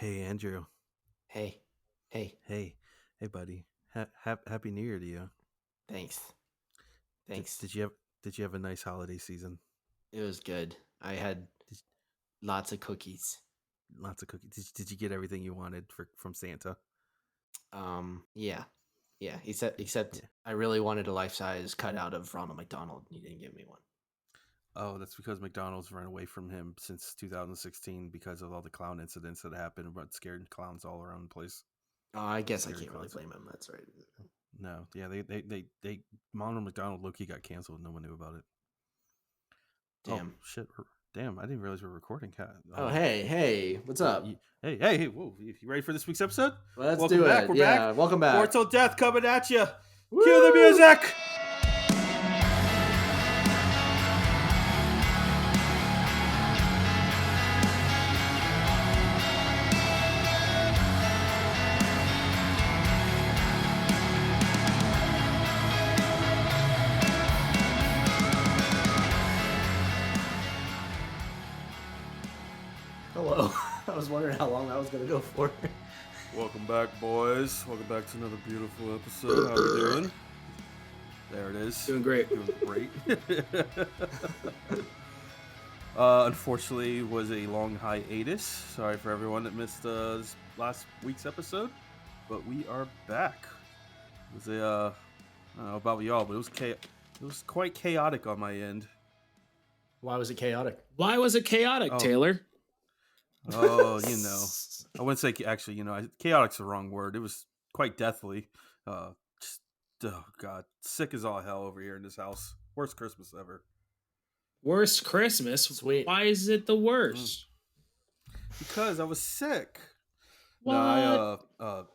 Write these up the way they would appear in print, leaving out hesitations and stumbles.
Hey, Andrew. Hey, hey, Hey, hey, buddy. Happy New Year to you. thanks. Did, Thanks. did you have Did you have a nice holiday season? It was good. I had Did, lots of cookies. Lots of cookies. Did you get everything you wanted from Santa? Yeah. Yeah, except Yeah. I really wanted a life-size cutout of Ronald McDonald. He didn't give me one. Oh, that's because McDonald's ran away from him since 2016 because of all the clown incidents that happened about scared clowns all around the place. I guess I Scary can't really clowns. blame him. That's right. No, yeah, they Ronald McDonald Loki got canceled. No one knew about it. Oh Damn. shit! Damn, I didn't realize we were recording. Oh, hey, what's up? Hey, whoa! You ready for this week's episode? Let's Welcome do back. it. We're back. Yeah, welcome back. Mortal Death coming at you. Cue the Woo! music. Hello. I was wondering how long that was gonna go for. Welcome back, boys. Welcome back to another beautiful episode. How we doing? There it is. Doing great. Doing great. Unfortunately, was a long hiatus. Sorry for everyone that missed this last week's episode, but we are back. It was I don't know about y'all, but it was quite chaotic on my end. Why was it chaotic? Why was it chaotic, Oh, Taylor? oh, I wouldn't say actually. Chaotic's the wrong word. It was quite deathly. Just oh god, sick as all hell over here in this house. Worst Christmas ever. Worst Christmas? Sweet. Why is it the worst? Because I was sick. No, What?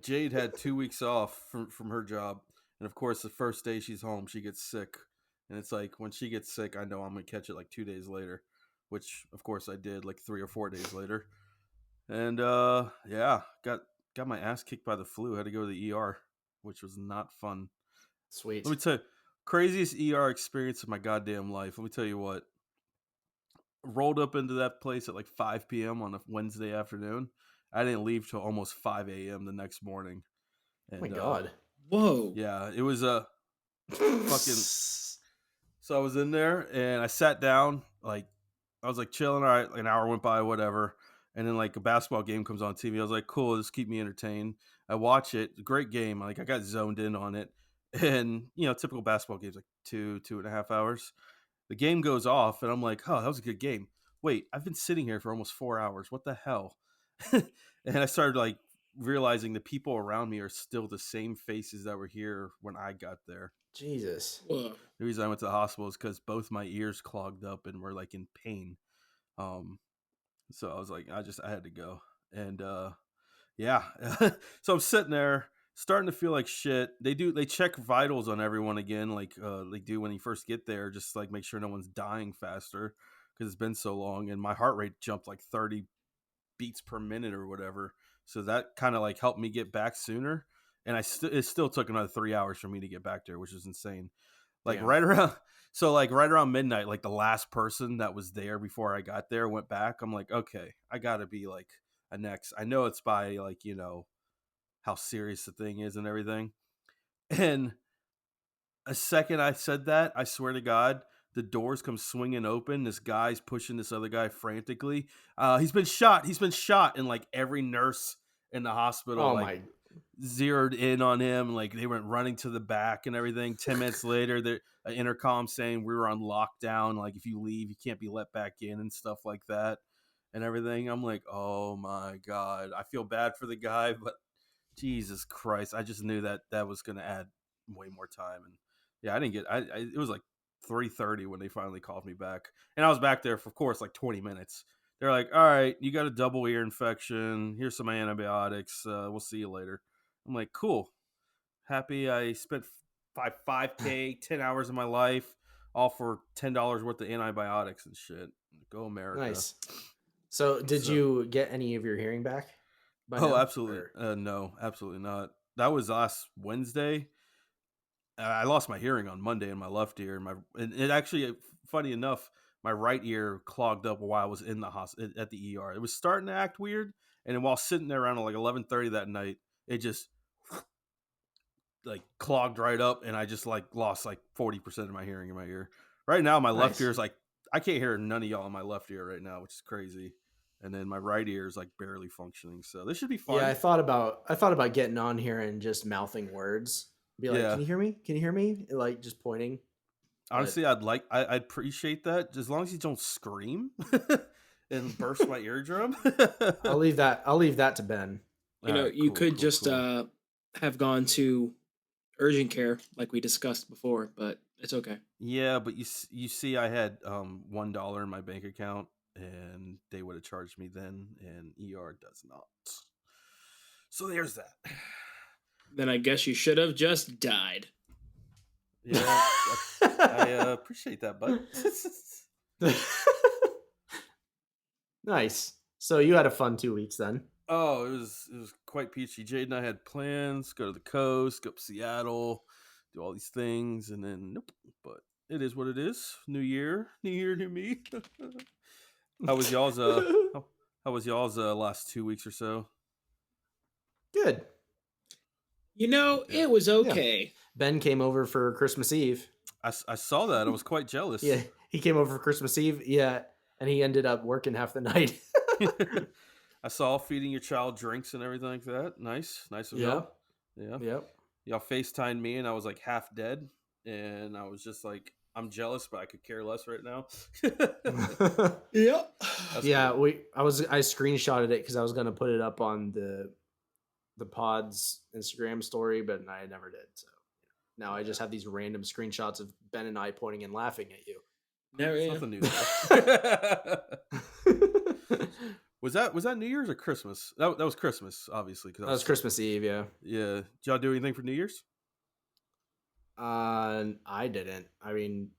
Jade had 2 weeks off from her job, and of course, the first day she's home, she gets sick, and it's like when she gets sick, I know I'm gonna catch it like 2 days later, which of course I did like 3 or 4 days later, and yeah, got my ass kicked by the flu. Had to go to the ER, which was not fun. Let Sweet. me tell you, craziest ER experience of my goddamn life. Let me tell you what. Rolled up into that place at like 5 p.m. on a Wednesday afternoon. I didn't leave till almost 5 a.m. the next morning. Oh my And god. Whoa. yeah, it was a fucking. So I was in there and I sat down, like, I was like chilling. All right, like an hour went by, whatever. And then like a basketball game comes on TV. I was like, cool, this keep me entertained. I watch it. Great game. Like I got zoned in on it. And typical basketball games, like 2.5 hours. The game goes off, and I'm like, oh, that was a good game. Wait, I've been sitting here for almost 4 hours. What the hell? And I started like realizing the people around me are still the same faces that were here when I got there. Jesus. Whoa. The reason I went to the hospital is because both my ears clogged up and were like in pain. Um, so I was like, I had to go, and yeah. So I'm sitting there starting to feel like shit. They check vitals on everyone again, like they do when you first get there, just like make sure no one's dying faster because it's been so long. And my heart rate jumped like 30 beats per minute or whatever. So that kind of like helped me get back sooner. And it still took another 3 hours for me to get back there, which is insane. Like Damn. right around midnight, like the last person that was there before I got there went back. I'm like, okay, I gotta be like a next. I know it's by like how serious the thing is and everything. And a second I said that, I swear to God, the doors come swinging open. This guy's pushing this other guy frantically. He's been shot. He's been shot, and like every nurse in the hospital, Oh like my. zeroed in on him. Like they went running to the back and everything. 10 minutes later, the intercom saying we were on lockdown. Like if you leave, you can't be let back in and stuff like that and everything. I'm like, oh my God, I feel bad for the guy, but Jesus Christ, I just knew that that was going to add way more time. And yeah, I didn't get. It was like 3:30 when they finally called me back, and I was back there for, of course, like 20 minutes. They're like, "All right, you got a double ear infection. Here's some antibiotics. We'll see you later." I'm like, "Cool, happy." I spent 5K, 10 hours of my life, all for $10 worth of antibiotics and shit. Go America! Nice. So, did So, you get any of your hearing back by oh, now? absolutely, Or no, absolutely not. That was last Wednesday. I lost my hearing on Monday in my left ear, and it actually, funny enough, my right ear clogged up while I was in the hospital at the ER. It was starting to act weird, and then while sitting there around like 11:30 that night, it just like clogged right up, and I just like lost like 40% of my hearing in my ear. Right now, my left Nice. ear is like I can't hear none of y'all in my left ear right now, which is crazy. And then my right ear is like barely functioning, so this should be Yeah, fun. I thought about getting on here and just mouthing words. Be like, "Can Yeah, you hear me? Can you hear me?" Like just pointing. But honestly, I'd appreciate that as long as you don't scream and burst my eardrum. I'll leave that to Ben. You All know, right, you cool, could cool, just cool. have gone to urgent care like we discussed before, but it's okay. Yeah, but you see, I had $1 in my bank account, and they would have charged me then, and ER does not. So there's that. Then I guess you should have just died. Yeah, I appreciate that, bud. Nice. So you had a fun 2 weeks then. Oh, it was quite peachy. Jade and I had plans, go to the coast, go up to Seattle, do all these things, and then nope. But it is what it is. New year, new me. How was y'all's how was y'all's last 2 weeks or so? Good. You know, Yeah, it was Yeah. okay. Ben came over for Christmas Eve. I saw that. I was quite Yeah, jealous. he came over for Christmas Eve. Yeah, and he ended up working half the night. I saw feeding your child drinks and everything like that. Nice of Yeah. y'all. Yeah, Yep. y'all FaceTimed me, and I was like half dead, and I was just like, I'm jealous, but I could care less right now. Yep. That's Yeah, cool. I screenshotted it because I was gonna put it up on the pod's Instagram story, but I never did. So now I Yeah, just have these random screenshots of Ben and I pointing and laughing at you. Never, it's yeah. nothing new there. Was that New Year's or Christmas? That was Christmas, obviously, because I That was was sick. Christmas Eve, yeah. Yeah. Did y'all do anything for New Year's? I didn't. I mean,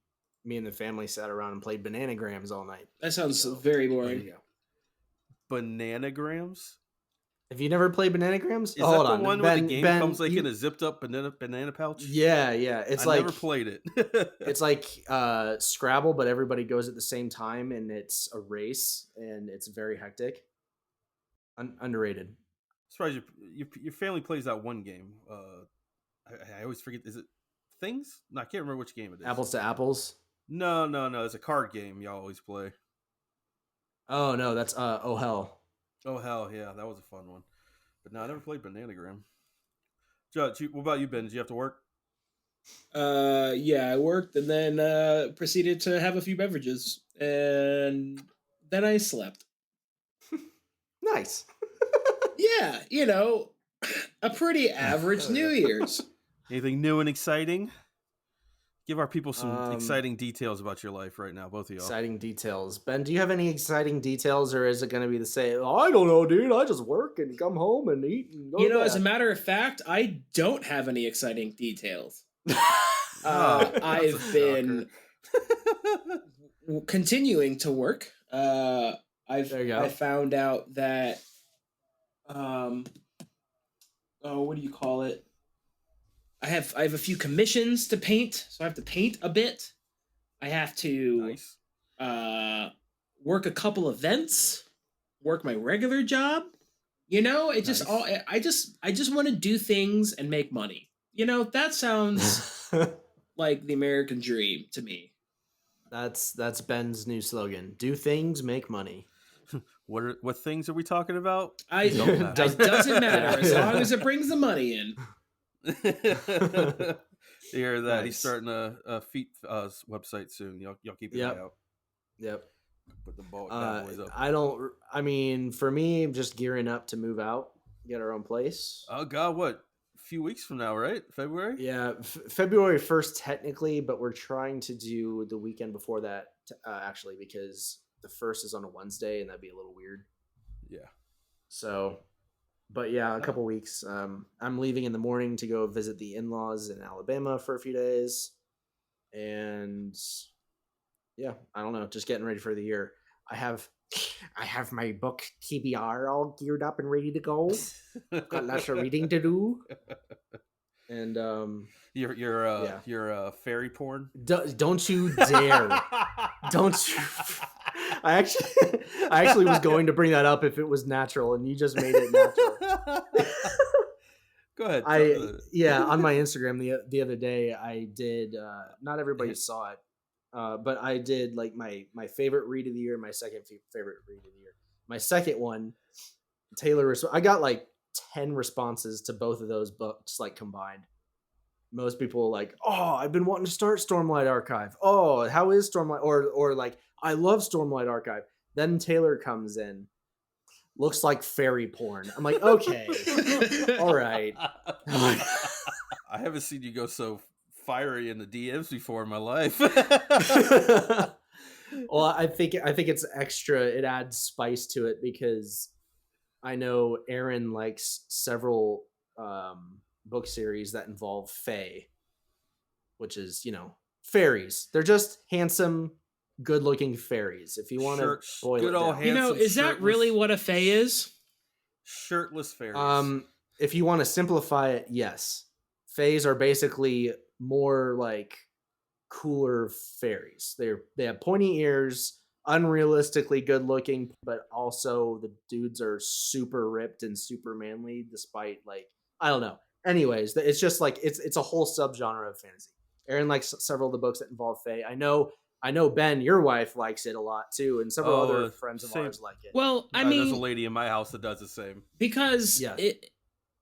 me and the family sat around and played bananagrams all night. That sounds So very there boring. you go. Bananagrams? Have you never played bananagrams? Is Oh, hold that the on, one where the Ben. game comes Ben, like in you. a zipped up banana pouch? Yeah, yeah. I never played it. It's like Scrabble, but everybody goes at the same time, and it's a race, and it's very hectic. Underrated. Surprised your family plays that one game. I always forget. Is it Things? No, I can't remember which game it is. Apples to apples. No, no, no. It's a card game y'all always play. Oh no, that's oh hell. Oh hell yeah, that was a fun one. But no, I never played Bananagram. What about you, Ben? Did you have to work? Yeah, I worked and then proceeded to have a few beverages, and then I slept. Nice. Yeah, you know, a pretty average New Year's. Anything new and exciting? Give our people some um, exciting details about your life right now, both of y'all. exciting details. Ben, do you have any exciting details, or is it going to be the same? Oh, I don't know, dude. I just work and come home and eat and go You to know, as a bed. matter of fact, I don't have any exciting details. Oh, that's a I've been continuing to work. There you I go. found out that what do you call it? I have a few commissions to paint, so I have to paint a bit. I have to Nice. uh work a couple events, work my regular job. You know, it just all Nice. I just want to do things and make money. You know, that sounds like the American dream to me. That's Ben's new slogan. Do things, make money. What things are we talking about? I Don't Does It matter. doesn't matter as long yeah. as it brings the money in. You hear that? He's Nice. starting a feet website soon. Y'all keep an eye Yep. out. Yep. Put the bad boys up. I don't. I mean, for me, I'm just gearing up to move out, get our own place. Oh God, what? A few weeks from now, right? February? Yeah, February 1st, technically, but we're trying to do the weekend before that, actually, because the 1st is on a Wednesday, and that'd be a little weird. Yeah. So, but yeah, a No. couple weeks. I'm leaving in the morning to go visit the in-laws in Alabama for a few days, and yeah, I don't know, just getting ready for the year. I have my book TBR all geared up and ready to go. Got lots of reading to do. And yeah, you're fairy porn. don't you dare, don't you. I actually was going to bring that up if it was natural, and you just made it natural. Go ahead. On my Instagram the other day, I did. Not everybody saw it, but I did like my favorite read of the year, my second favorite read of the year. My second one, Taylor. I got like 10 responses to both of those books, like combined. Most people like, oh, I've been wanting to start Stormlight Archive. Oh, how is Stormlight? Or like, I love Stormlight Archive. Then Taylor comes in, looks like fairy porn. I'm like, okay, all right. I haven't seen you go so fiery in the DMs before in my life. Well, I think it's extra. It adds spice to it because I know Aaron likes several book series that involve fae, which is, fairies. They're just handsome, good-looking fairies. If you want to boil good it old down. handsome, is that really what a fae is? Shirtless fairies. If you want to simplify it, yes. Fays are basically more like cooler fairies. They have pointy ears, unrealistically good looking, but also the dudes are super ripped and super manly, despite like, I don't know. Anyways, it's just like it's a whole subgenre of fantasy. Aaron likes several of the books that involve fae. I know Ben, your wife likes it a lot too, and several other friends of ours like it. Well, I mean, there's a lady in my house that does the same. Because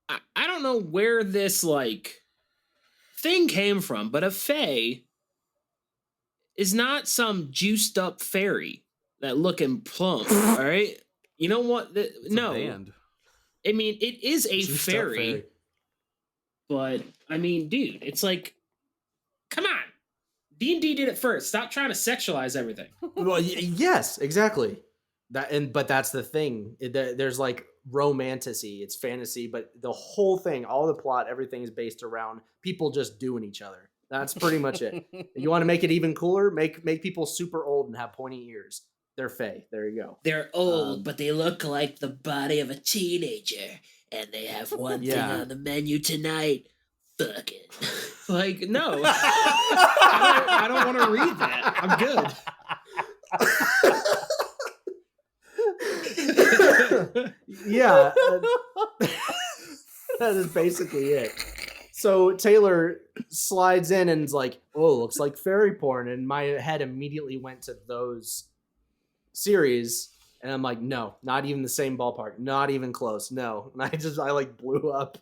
I don't know where this like thing came from, but a fae is not some juiced up fairy that looking plump. All right, you know what? No, I mean it is a fairy, but I mean, dude, it's like, come on, D&D did it first. Stop trying to sexualize everything. Well, yes, exactly. But that's the thing. There's like romantasy. It's fantasy, but the whole thing, all the plot, everything is based around people just doing each other. That's pretty much it. You want to make it even cooler? Make people super old and have pointy ears. They're fae. There you go. They're old, but they look like the body of a teenager, and they have one thing on the menu tonight. Fuck it. Like, no. I don't want to read that. I'm good. Yeah. That is basically it. So Taylor slides in and is like, oh, looks like fairy porn. And my head immediately went to those series. And I'm like, no, not even the same ballpark. Not even close. No. And I like blew up.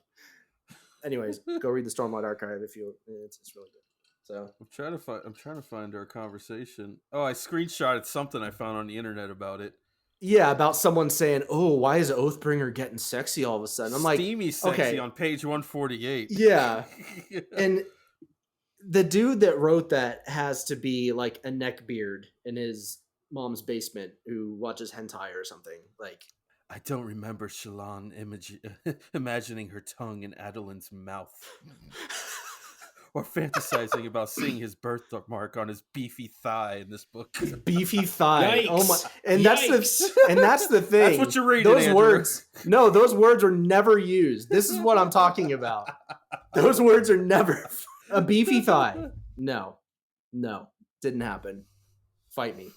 Anyways, go read the Stormlight Archive if you. It's really good. So I'm trying to find our conversation. Oh, I screenshotted something I found on the internet about it. Yeah, about someone saying, "Oh, why is Oathbringer getting sexy all of a sudden?" I'm like, steamy sexy on page 148. Yeah, and the dude that wrote that has to be like a neckbeard in his mom's basement who watches hentai or something. Like, I don't remember Shallan imagining her tongue in Adeline's mouth. Or fantasizing about seeing his birthmark on his beefy thigh in this book. Beefy thigh. Yikes. Oh my! And that's the thing. That's what you're reading. Those Andrew. words. No, those words were never used. This is what I'm talking about. Those words are never a beefy thigh. No, didn't happen. Fight me.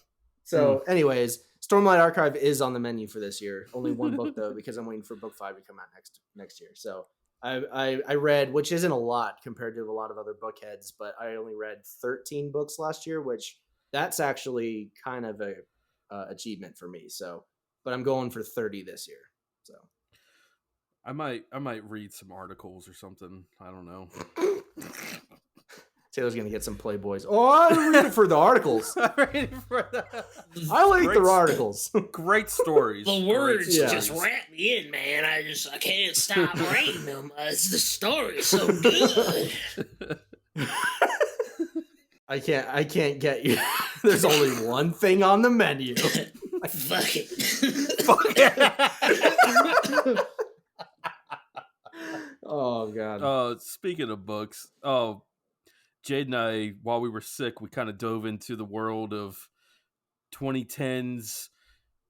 So, anyways, Stormlight Archive is on the menu for this year. Only one book though, because I'm waiting for book 5 to come out next year. So. I read, which isn't a lot compared to a lot of other book heads, but I only read 13 books last year, which that's actually kind of a achievement for me. So, but I'm going for 30 this year. So, I might read some articles or something. I don't know. Taylor's gonna get some Playboys. Oh, I read it for the articles. I like the articles. Great stories. The words just wrap me in, man. I can't stop reading them. The story's so good. I can't get you. There's only one thing on the menu. Fuck it. Fuck it. Oh God. Speaking of books, Jade and I, while we were sick, we kind of dove into the world of 2010s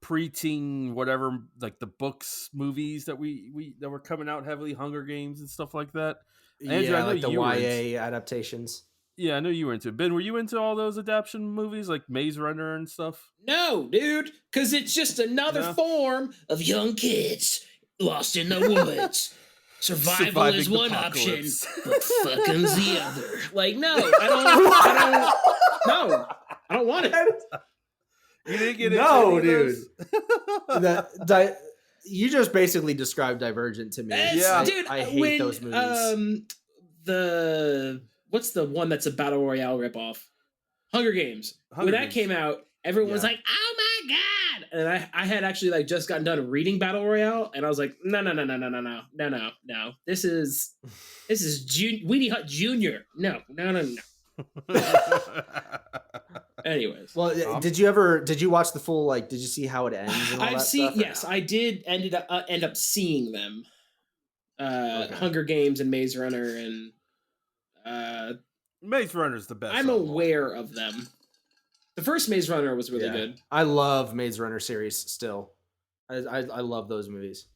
preteen, whatever, like the books, movies that we that were coming out heavily, Hunger Games and stuff like that. Andrew, I Yeah, know like the you were into. YA adaptations. Yeah, I know you were into it. Ben, were you into all those adaptation movies like Maze Runner and stuff? No, dude, because it's just another No. form of young kids lost in the woods. Survival is Surviving the one option, apocalypse. but fucking's the other. Like, no, no, I don't want it. You didn't get into No, any of dude. those? You just basically described Divergent to me. Yeah. Dude, I hate when those movies. the what's the one that's a battle royale ripoff? Hunger Games. Hunger When that Games. came out, everyone was Yeah. like, "Oh my god!" And I had actually like just gotten done reading battle royale, and I was like, "No. This is Weenie Hut Junior. No. Anyways, Well, did you watch the full, like, did you see how it ends and all I've that seen. stuff? Or Yes, no? I did end up seeing them. Okay. Hunger Games and Maze Runner, and Maze Runner's the best. I'm out of all. aware of them. The first Maze Runner was really good. I love Maze Runner series still. I love those movies.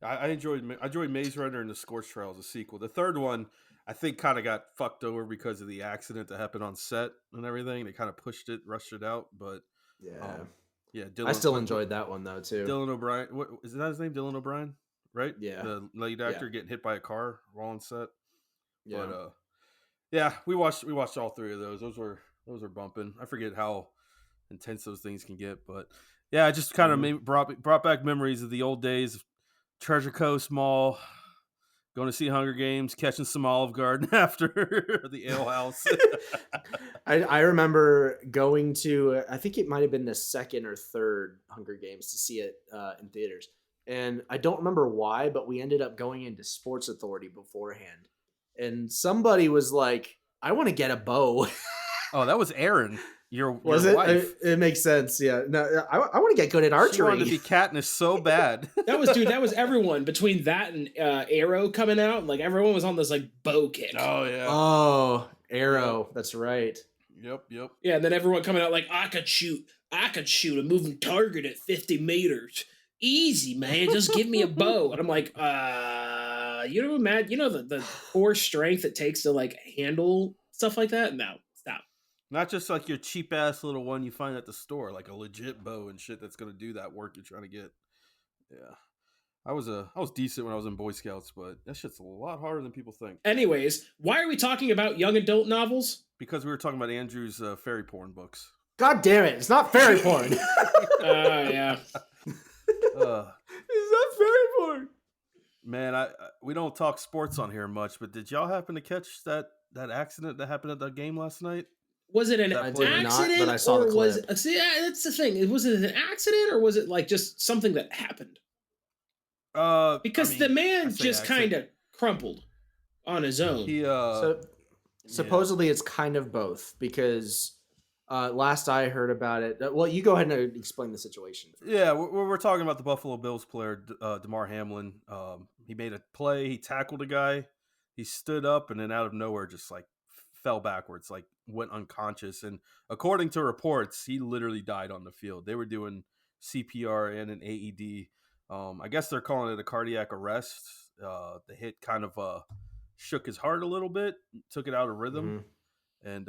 I enjoyed Maze Runner and the Scorch Trial as a sequel. The third one, I think, kind of got fucked over because of the accident that happened on set and everything. They kind of rushed it out. But Yeah. yeah, I still enjoyed that one though too. Dylan O'Brien. What is that his name? Dylan O'Brien, right? Yeah. The lead actor getting hit by a car while on set. Yeah. But yeah, we watched all three of those. Those were bumping. I forget how intense those things can get, but yeah, it just kind of brought back memories of the old days of Treasure Coast Mall, going to see Hunger Games, catching some Olive Garden after the ale house. I remember going to, I think it might have been the second or third Hunger Games to see it in theaters. And I don't remember why, but we ended up going into Sports Authority beforehand. And somebody was like, I want to get a bow. Oh, that was Aaron, your Was wife. It makes sense. Yeah. No, I want to get good at archery. She wanted to be Katniss so bad. That was everyone between that and Arrow coming out. Like everyone was on this like bow kick. Oh yeah. Oh, Arrow. Yep. That's right. Yep. Yeah, and then everyone coming out like I could shoot a moving target at 50 meters. Easy, man. Just give me a bow. And I'm like, the core strength it takes to like handle stuff like that? No, stop. Not just like your cheap ass little one you find at the store, like a legit bow and shit that's gonna do that work you're trying to get. Yeah. I was decent when I was in Boy Scouts, but that shit's a lot harder than people think. Anyways, why are we talking about young adult novels? Because we were talking about Andrew's fairy porn books. God damn it! It's not fairy porn. Yeah. It's not fairy porn. Man, we don't talk sports on here much, but did y'all happen to catch that accident that happened at the game last night? Was it an accident? Not, but I saw the clip. That's the thing. Was it an accident or was it like just something that happened? Because the man just kind of crumpled on his own. He supposedly it's kind of both because last I heard about it. Well, you go ahead and explain the situation. Yeah, we're talking about the Buffalo Bills player, Damar Hamlin. He made a play. He tackled a guy. He stood up and then out of nowhere just like fell backwards, like went unconscious. And according to reports, he literally died on the field. They were doing CPR and an AED. I guess they're calling it a cardiac arrest. The hit kind of shook his heart a little bit, took it out of rhythm. And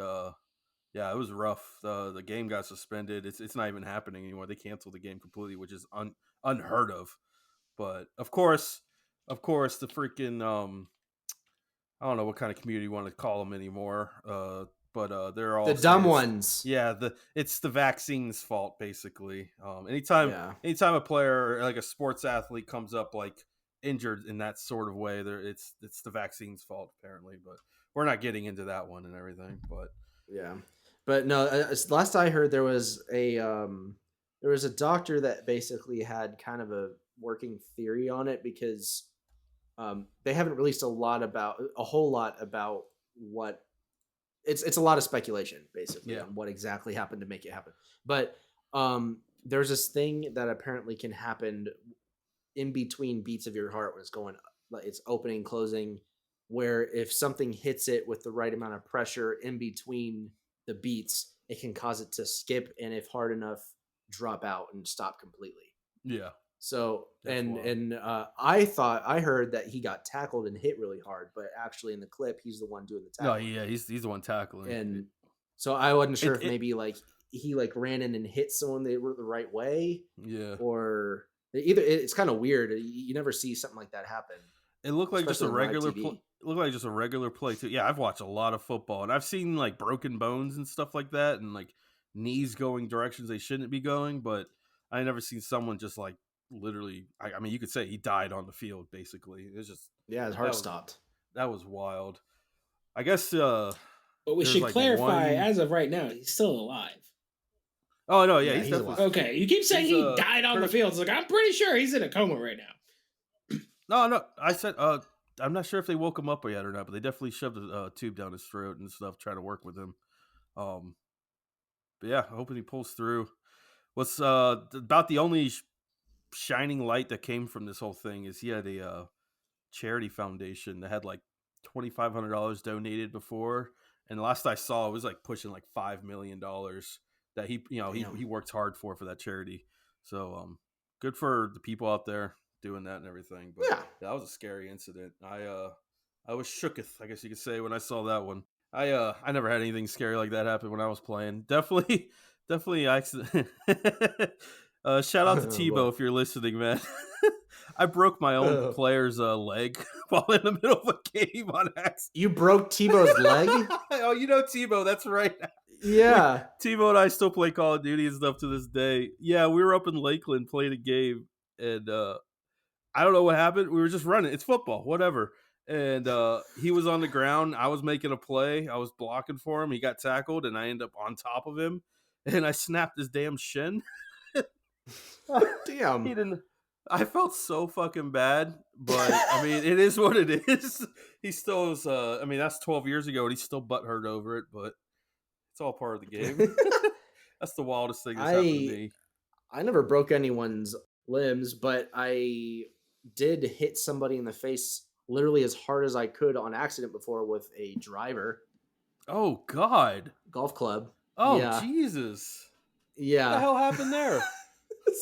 yeah, it was rough. The game got suspended. It's not even happening anymore. They canceled the game completely, which is unheard of. But of course, the freaking I don't know what kind of community you want to call them anymore. But they're all the dumb ones. Yeah, it's the vaccine's fault basically. Anytime a player like a sports athlete comes up like injured in that sort of way, it's the vaccine's fault apparently. But we're not getting into that one and everything. But yeah. But no, last I heard there was a doctor that basically had kind of a working theory on it because they haven't released a whole lot about what it's a lot of speculation basically on what exactly happened to make it happen. But there's this thing that apparently can happen in between beats of your heart when it's going, like it's opening, closing, where if something hits it with the right amount of pressure in between the beats, it can cause it to skip and if hard enough, drop out and stop completely. Yeah. So That's wild. I heard that he got tackled and hit really hard, but actually in the clip he's the one doing the No, tackling. yeah, he's the one tackling. And so I wasn't sure if It maybe like he like ran in and hit someone they were the right way, yeah. or either it's kind of weird. You never see something like that happen, It looked like just especially a on live regular play. TV. It looked like just a regular play too. Yeah, I've watched a lot of football, and I've seen like broken bones and stuff like that, and like knees going directions they shouldn't be going. But I never seen someone just like literally. I mean, you could say he died on the field. Basically, it's just Yeah, his that heart was stopped. that was wild. I guess But we there's should like clarify, one as of right now, he's still alive. oh no, yeah, Yeah, he's he's definitely alive. Okay, you keep saying he's he died on the Kirk. field. It's like I'm pretty sure he's in a coma right now. No, I said I'm not sure if they woke him up yet or not, but they definitely shoved a tube down his throat and stuff, trying to work with him. Um, but yeah, hoping he pulls through. What's about the only shining light that came from this whole thing is he had a charity foundation that had like $2,500 donated before, and the last I saw it was like pushing like $5 million that he Damn. worked hard for that charity. So good for the people out there doing that and everything. But Yeah. that was a scary incident. I was shooketh, I guess you could say, when I saw that one. I never had anything scary like that happen when I was playing. Definitely accident. Shout out to Oh boy. Tebow if you're listening, man. I broke my own player's leg while in the middle of a game on accident. You broke Tebow's leg? Oh, you know Tebow, that's right. Yeah. Tebow and I still play Call of Duty and stuff to this day. Yeah, we were up in Lakeland playing a game, and I don't know what happened. We were just running. It's football, whatever. And he was on the ground. I was making a play. I was blocking for him. He got tackled, and I ended up on top of him, and I snapped his damn shin. Damn. He didn't. I felt so fucking bad, but I mean, it is what it is. He still is. I mean, that's 12 years ago, and he's still butthurt over it, but it's all part of the game. That's the wildest thing that's happened to I me. I never broke anyone's limbs, but I did hit somebody in the face literally as hard as I could on accident before with a driver Oh God. golf club. Oh Yeah. Jesus. What the Yeah. hell happened there?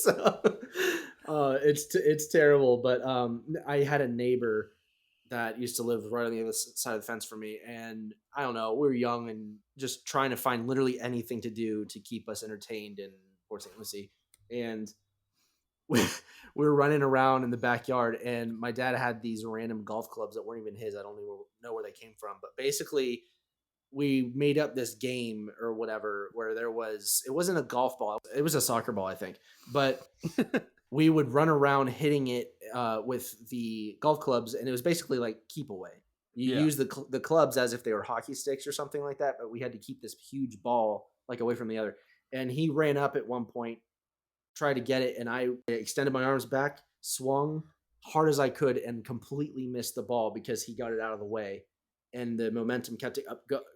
So it's terrible, but I had a neighbor that used to live right on the other side of the fence from me, and I don't know, we were young and just trying to find literally anything to do to keep us entertained in Port St. Lucie, and we, we were running around in the backyard, and my dad had these random golf clubs that weren't even his. I don't even know where they came from, but basically we made up this game or whatever where it wasn't a golf ball, it was a soccer ball, I think, but we would run around hitting it with the golf clubs, and it was basically like keep away. You Yeah. use the clubs as if they were hockey sticks or something like that, but we had to keep this huge ball like away from the other. And he ran up at one point, tried to get it, and I extended my arms back, swung hard as I could, and completely missed the ball because he got it out of the way, and the momentum kept it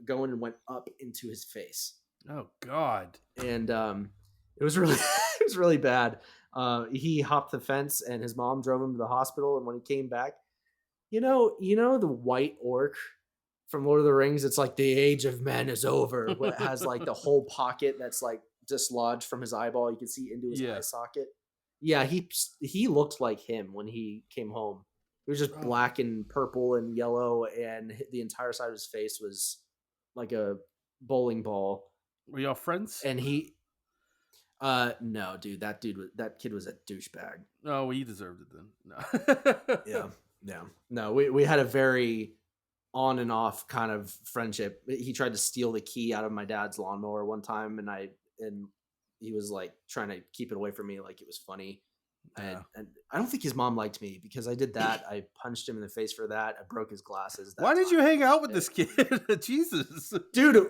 going and went up into his face. Oh God. And it was really it was really bad. He hopped the fence, and his mom drove him to the hospital. And when he came back, you know the white orc from Lord of the Rings. It's like the age of men is over. What has like the whole pocket that's like dislodged from his eyeball. You can see into his Yeah. eye socket. Yeah, he looked like him when he came home. It was just Oh. black and purple and yellow, and the entire side of his face was like a bowling ball. Were y'all friends? And no, dude, that kid was a douchebag. Oh, well, he deserved it then. No. Yeah. No, we had a very on and off kind of friendship. He tried to steal the key out of my dad's lawnmower one time, and he was like trying to keep it away from me, like it was funny. Yeah. And I don't think his mom liked me because I did that. I punched him in the face for that. I broke his glasses. Why did you hang out with this kid? Jesus. Dude,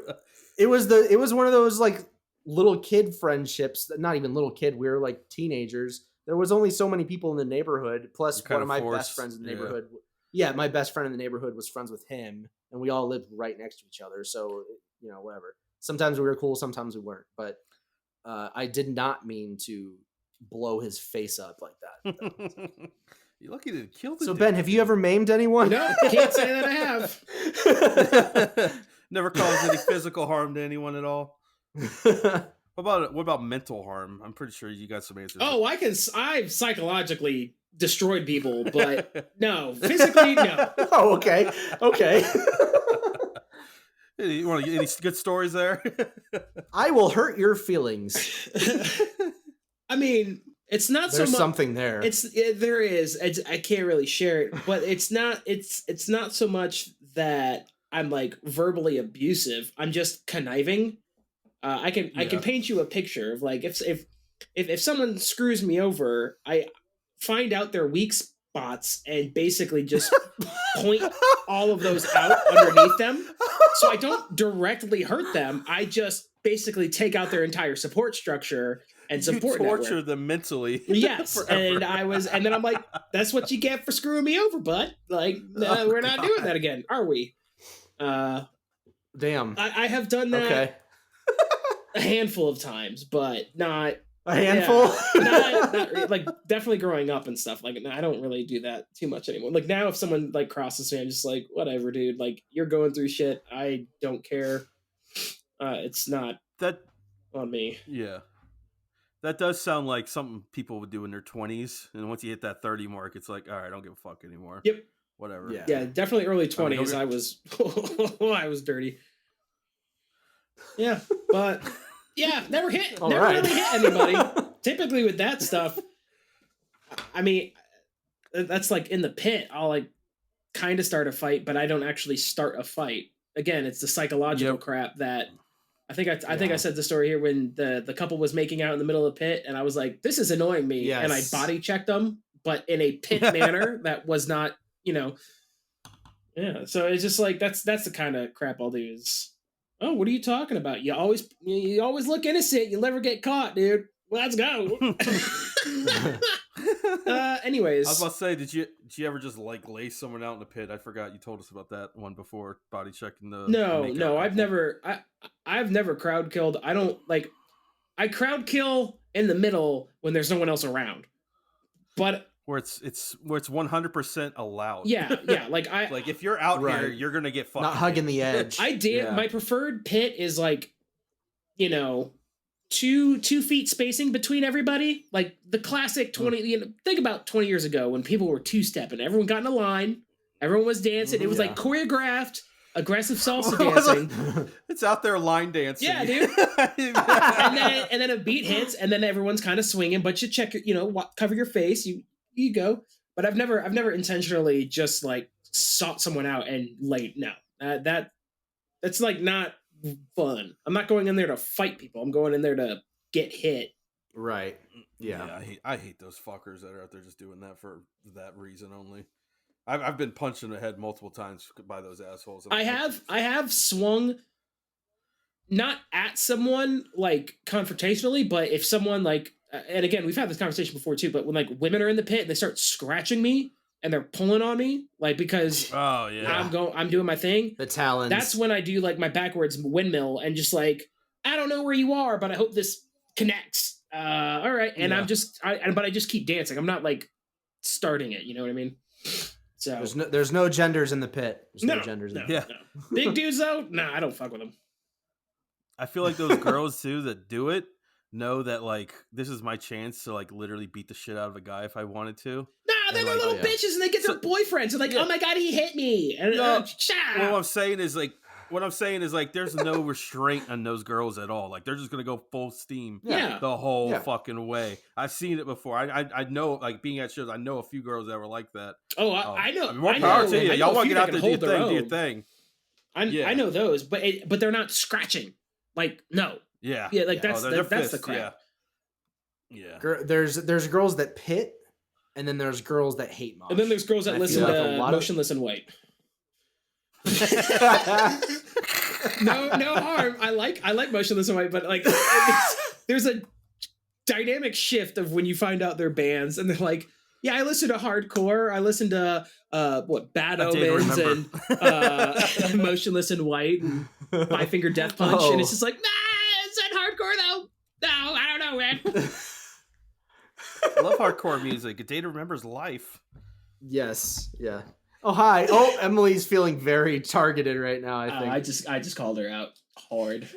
it was one of those like little kid friendships, not even little kid, we were like teenagers. There was only so many people in the neighborhood, plus You're one of kinda my best forced, friends in the yeah. neighborhood. Yeah, my best friend in the neighborhood was friends with him, and we all lived right next to each other, so whatever. Sometimes we were cool, sometimes we weren't, but I did not mean to blow his face up like that. You're lucky to kill the So dude. Ben, have you ever maimed anyone? No, can't say that I have. Never caused any physical harm to anyone at all. what about mental harm? I'm pretty sure you got some answers. Oh, I've psychologically destroyed people, but no, physically, no. Oh, okay. Okay. You want any good stories there? I will hurt your feelings. I mean, it's not There's so much. something there. There is. I can't really share it, but it's not. It's not so much that I'm like verbally abusive. I'm just conniving. I can paint you a picture of like if someone screws me over, I find out their weak spots and basically just point all of those out underneath them. So I don't directly hurt them. I just basically take out their entire support structure and support you torture network. them mentally. Yes, and then I'm like, that's what you get for screwing me over, bud. Like, we're not doing that again, are we? Damn. I have done that. Okay. A handful of times, but not a handful. Yeah, not like definitely growing up and stuff. Like I don't really do that too much anymore. Like now, if someone like crosses me, I'm just like, whatever, dude. Like you're going through shit. I don't care. It's not that on me. Yeah, that does sound like something people would do in their 20s, and once you hit that 30 mark, it's like, all right, I don't give a fuck anymore. Yep. Whatever. Yeah, definitely early 20s. I was I was dirty. Yeah, but yeah, never really hit anybody. Typically with that stuff, I mean, that's like in the pit. I'll like kind of start a fight, but I don't actually start a fight. Again, it's the psychological crap that I think I said the story here when the couple was making out in the middle of the pit, and I was like, this is annoying me, and I body checked them, but in a pit manner that was not, yeah. So it's just like that's the kind of crap I'll do is. Oh, what are you talking about? You always look innocent. You'll never get caught, dude. Let's go. Anyways, I was about to say, did you ever just like lay someone out in the pit? I forgot you told us about that one before, body checking the. No, I've never crowd killed. I don't like. I crowd kill in the middle when there's no one else around, but. Where it's 100% allowed. Yeah. Like like if you're out here, you're gonna get fucked. Not hugging the edge. My preferred pit is like, 2 feet spacing between everybody. Like the classic 20. Think about 20 years ago when people were 2-stepping. Everyone got in a line. Everyone was dancing. It was like choreographed, aggressive salsa dancing. It's out there line dancing. Yeah, dude. and then a beat hits, and then everyone's kind of swinging. But you check your, cover your face. You go, but I've never intentionally just like sought someone out and laid. No, that's like not fun. I'm not going in there to fight people. I'm going in there to get hit. Right. Yeah. I hate those fuckers that are out there just doing that for that reason only. I've been punched in the head multiple times by those assholes. I have swung not at someone like confrontationally, but if someone like. And again, we've had this conversation before too, but when like women are in the pit and they start scratching me and they're pulling on me, like because I'm doing my thing. The talons. That's when I do like my backwards windmill and just like, I don't know where you are, but I hope this connects. All right. And I'm just, but I just keep dancing. I'm not like starting it. You know what I mean? So there's no genders in the pit. There's no genders in the pit. No. Big dudes though? Nah, I don't fuck with them. I feel like those girls too that do it know that like this is my chance to like literally beat the shit out of a guy if I wanted to. Nah, they're like, little bitches and they get their boyfriends and like, oh my god, he hit me. And what I'm saying is like there's no restraint on those girls at all. Like they're just gonna go full steam the whole fucking way. I've seen it before. I know, like being at shows, I know a few girls that were like that. Oh, I know. More power to you. Y'all want to get out there, do your thing. I know those, but they're not scratching. Like no. Yeah, like that's the crap. Yeah. There's girls that pit, and then there's girls that hate mosh. And then there's girls that listen to Motionless in White. No harm. I like Motionless in White, but like there's a dynamic shift of when you find out they're bands, and they're like, yeah, I listen to hardcore. I listen to Bad Omens and Motionless in White and Five Finger Death Punch, and it's just like, hardcore though? No, I don't know, man. I love hardcore music. A Day to Remember's life. Yes, yeah. Oh hi. Oh, Emily's feeling very targeted right now. I think I just called her out hard.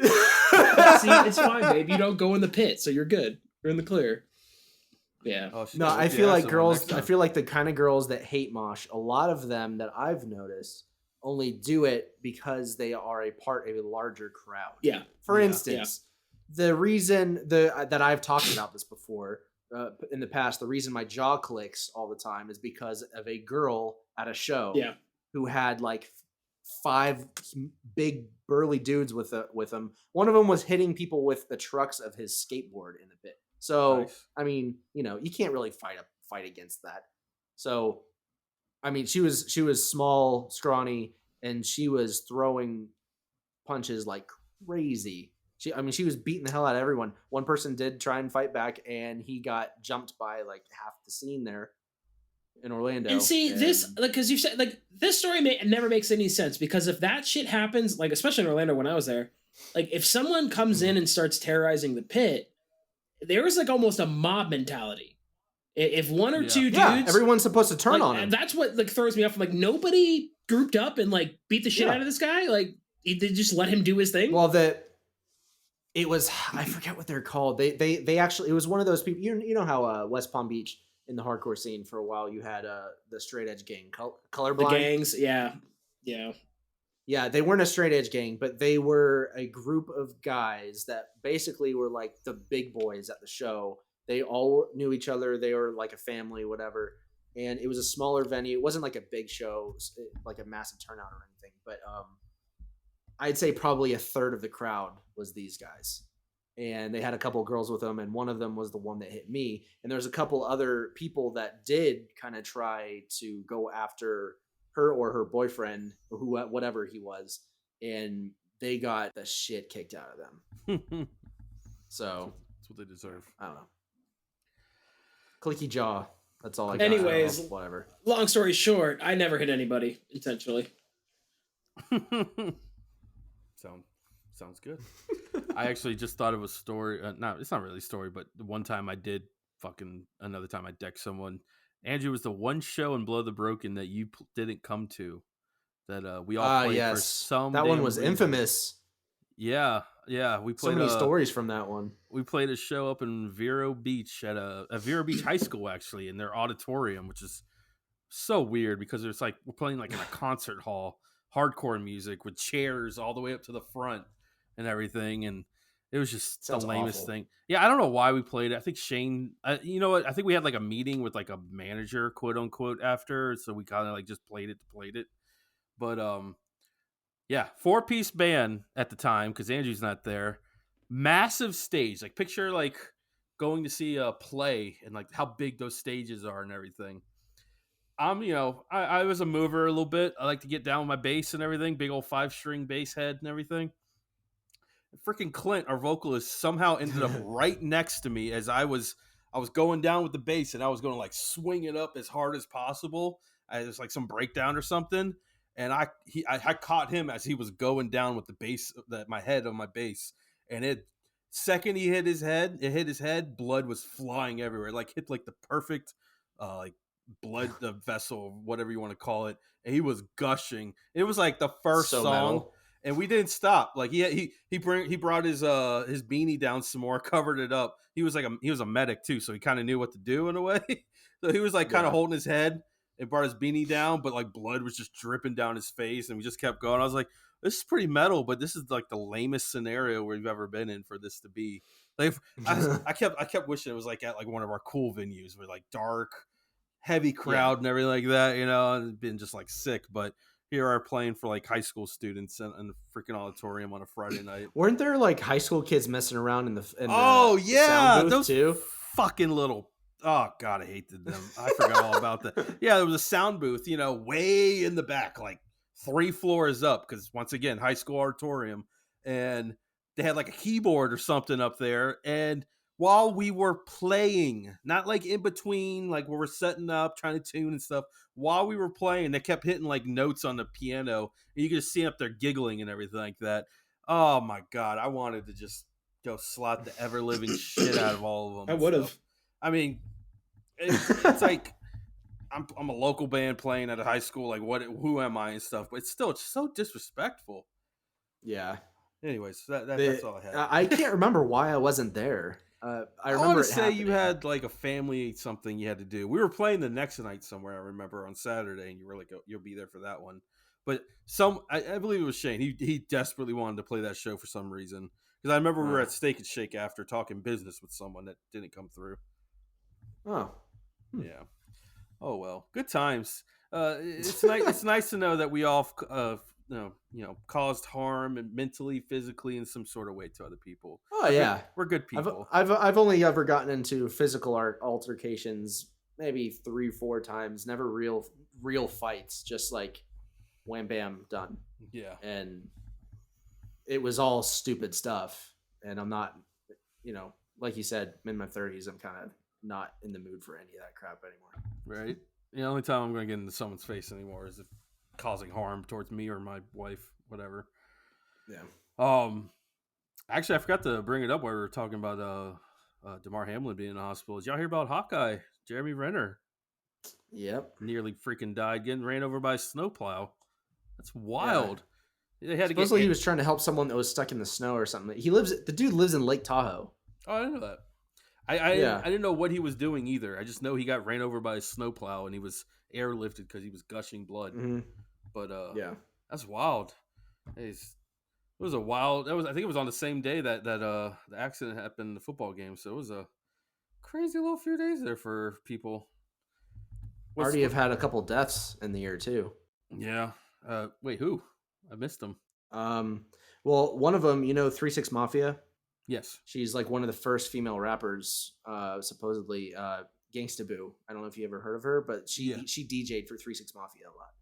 See, it's fine, babe. You don't go in the pit, so you're good. You're in the clear. Yeah. Oh, she No, gotta I whip feel your ass like over next girls. I time. feel like the kind of girls that hate mosh. A lot of them that I've noticed only do it because they are a part of a larger crowd. Yeah. For Yeah. instance, the reason that I've talked about this before in the past, the reason my jaw clicks all the time is because of a girl at a show Yeah. who had like 5 big burly dudes with him. One of them was hitting people with the trucks of his skateboard in the pit. So Nice. I mean, you can't really fight against that. So I mean, she was small, scrawny, and she was throwing punches like crazy. She was beating the hell out of everyone. One person did try and fight back, and he got jumped by like half the scene there in And Orlando. see this, And like, because you said like this story never makes any sense because if that shit happens, like especially in Orlando when I was there, like if someone comes in and starts terrorizing the pit, there is like almost a mob mentality. If one or Yeah. two yeah, dudes, everyone's supposed to turn like, on him. that's what like throws me off. Like nobody grouped up and like beat the shit Yeah. out of this guy. Like they just let him do his thing. Well, it was I forget what they're called. They actually it was one of those people. You know how West Palm Beach in the hardcore scene for a while you had the straight edge gang colorblind. The gangs, yeah, yeah. Yeah, they weren't a straight edge gang, but they were a group of guys that basically were like the big boys at the show. They all knew each other. They were like a family, whatever. And it was a smaller venue. It wasn't like a big show, like a massive turnout or anything. But I'd say probably a third of the crowd was these guys. And they had a couple of girls with them, and one of them was the one that hit me. And there's a couple other people that did kind of try to go after her or her boyfriend, or whatever he was, and they got the shit kicked out of them. So That's what they deserve. I don't know. Clicky jaw. That's all I got. Anyways, Whatever. Long story short, I never hit anybody intentionally. Sounds good. I actually just thought of a story. No, it's not really a story, but the one time I did another time I decked someone. Andrew was the one show in Blow the Broken that you didn't come to. That we all played for some. That one was reason. infamous. Yeah. We played so many stories from that one. We played a show up in Vero Beach at a Vero Beach High School, actually, in their auditorium, which is so weird because it's like we're playing like in a concert hall, hardcore music with chairs all the way up to the front and everything, and it was just Sounds the lamest awful. thing. Yeah, I don't know why we played it. I think Shane, you know what? I think we had like a meeting with like a manager, quote unquote, after, so we kind of like just played it. But yeah, 4-piece band at the time because Andrew's not there. Massive stage, like picture like going to see a play and like how big those stages are and everything. I was a mover a little bit. I like to get down with my bass and everything, big old 5-string bass head and everything. Freaking Clint, our vocalist, somehow ended up right next to me as I was going down with the bass and I was going to like swing it up as hard as possible. It was like some breakdown or something, and I caught him as he was going down with the bass, my head on my bass, and it second he hit his head, blood was flying everywhere, like hit like the perfect like blood vessel, whatever you want to call it, and he was gushing. It was like the first So song. metal. And we didn't stop. Like he brought his beanie down some more, covered it up. He was a medic too, so he kind of knew what to do in a way. So he was like kind of holding his head and brought his beanie down, but like blood was just dripping down his face, and we just kept going. I was like, this is pretty metal, but this is like the lamest scenario we've ever been in for this to be. Like I kept wishing it was like at like one of our cool venues with like dark, heavy crowd and everything like that, and it'd been just like sick, but here are playing for like high school students in the freaking auditorium on a Friday night. Weren't there like high school kids messing around in the yeah, sound booth those too? Fucking little, oh god, I hated them. I forgot all about that. Yeah, there was a sound booth, way in the back, like 3 floors up, because once again, high school auditorium, and they had like a keyboard or something up there, and while we were playing, not like in between, like where we're setting up, trying to tune and stuff, while we were playing, they kept hitting like notes on the piano, and you could just see up there giggling and everything like that. Oh my god, I wanted to just go slot the ever living shit out of all of them. I would have. I mean, it's like I'm a local band playing at a high school. Like, who am I and stuff? But it's still so disrespectful. Yeah. Anyways, that's all I had. I can't remember why I wasn't there. I I remember want to it say happening. you had like a family something you had to do. We were playing the next night somewhere. I remember on Saturday, and you were like, oh, "You'll be there for that one." But I believe it was Shane. He desperately wanted to play that show for some reason. Because I remember we were at Steak and Shake after talking business with someone that didn't come through. Oh, Yeah. Oh well, good times. It's nice. It's nice to know that we all, caused harm and mentally, physically, in some sort of way to other people. oh yeah. We're good people. I've only ever gotten into physical altercations maybe 3-4 times. Never real fights. Just like wham bam done. Yeah. And it was all stupid stuff. And I'm not, like you said, I'm in my 30s. I'm kind of not in the mood for any of that crap anymore. Right. The only time I'm going to get into someone's face anymore is if causing harm towards me or my wife, whatever. Yeah. Actually, I forgot to bring it up while we were talking about Damar Hamlin being in the hospital. Did y'all hear about Hawkeye, Jeremy Renner? Yep. Nearly freaking died getting ran over by a snowplow. That's wild. Yeah. They had Supposedly he was trying to help someone that was stuck in the snow or something. The dude lives in Lake Tahoe. Oh, I didn't know that. I didn't know what he was doing either. I just know he got ran over by a snowplow and he was airlifted because he was gushing blood. Mm-hmm. But yeah, that's wild. It was a wild. I think it was on the same day that the accident happened in the football game. So it was a crazy little few days there for people. Already have had a couple deaths in the year too. Yeah. Wait, who? I missed them. Well, one of them, 3-6 Mafia. Yes. She's like one of the first female rappers, supposedly Gangsta Boo. I don't know if you ever heard of her, but she DJ'd for 3-6 Mafia a lot.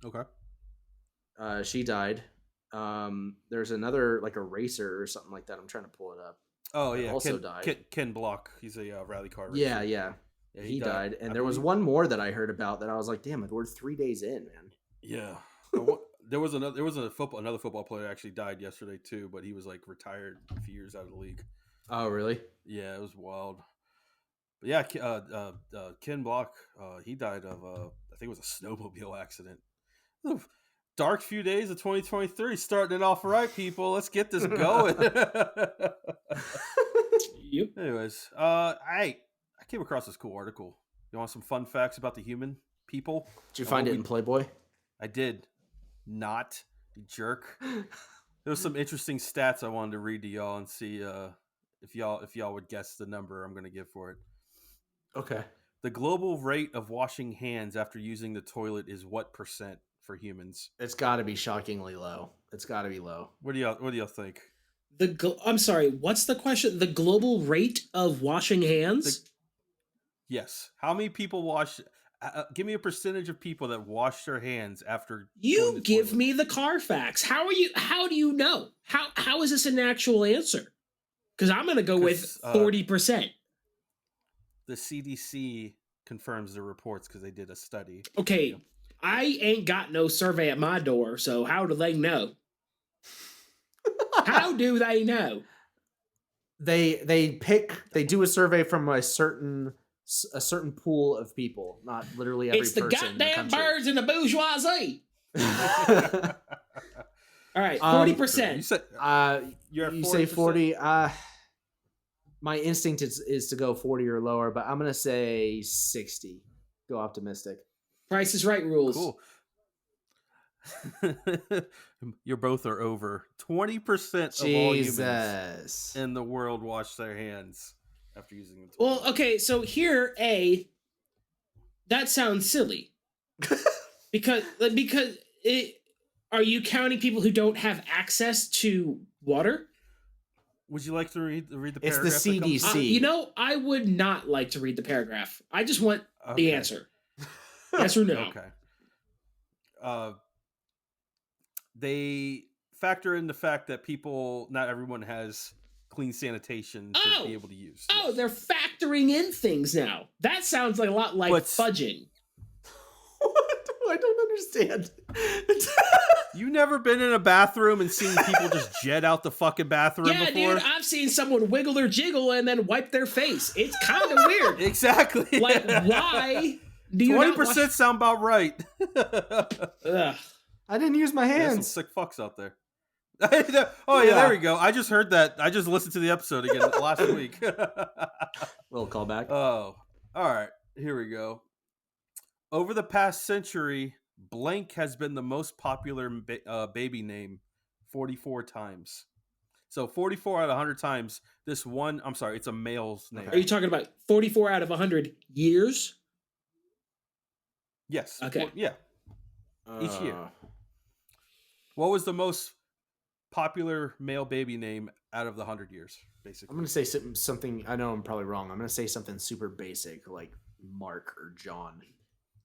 Okay. She died. There's another like a racer or something like that. I'm trying to pull it up. Oh yeah, also died. Ken Block. He's a rally car racer. Yeah, he died. And there was one more that I heard about that I was like, damn, we're 3 days in, man. Yeah. There was another football player actually died yesterday too, but he was like retired a few years out of the league. Oh really? Yeah, it was wild. But yeah, Ken Block, he died of I think it was a snowmobile accident. Dark few days of 2023, starting it off right, people. Let's get this going. Yep. Anyways, I came across this cool article. You want some fun facts about the human people? Did you find it in Playboy? I did. Not, you jerk. There was some interesting stats I wanted to read to y'all and see if y'all would guess the number I'm going to give for it. Okay. The global rate of washing hands after using the toilet is what percent for humans? It's got to be shockingly low. It's got to be low. What do y'all think? I'm sorry. What's the question? The global rate of washing hands? Yes. How many people wash? Give me a percentage of people that wash their hands after. You give me the Carfax. How do you know? How is this an actual answer? Because I'm going to go with 40%. The CDC confirms the reports because they did a study. Okay, I ain't got no survey at my door, so how do they know? How do they know? They do a survey from a certain pool of people, not literally every person. It's the goddamn birds and the bourgeoisie. All right, 40%. You say 40. My instinct is to go 40 or lower, but I'm gonna say 60. Go optimistic. Price is Right rules. Cool. You both are over. 20% of all humans in the world wash their hands after using the toilet. Well, okay, so here, that sounds silly. because are you counting people who don't have access to water? Would you like to read the paragraph? It's the CDC. I would not like to read the paragraph. I just want the answer. Yes or no? Okay. They factor in the fact that not everyone has clean sanitation to be able to use. Oh, yes. They're factoring in things now. That sounds like a lot like fudging. What? I don't understand. You never been in a bathroom and seen people just jet out the fucking bathroom before? Yeah, dude, I've seen someone wiggle or jiggle and then wipe their face. It's kind of weird. Exactly. Like, why do you 20% sound about right. I didn't use my hands. There's some sick fucks out there. Oh yeah, there we go. I just heard that. I just listened to the episode again last week. Little callback. Oh, all right. Here we go. Over the past century, blank has been the most popular baby name 44 times. So 44 out of 100 times, this one, I'm sorry, it's a male's name. Are you talking about 44 out of 100 years? Yes. Okay. Yeah. Each year. What was the most popular male baby name out of the 100 years, basically? I'm going to say something, I know I'm probably wrong. I'm going to say something super basic, like Mark or John.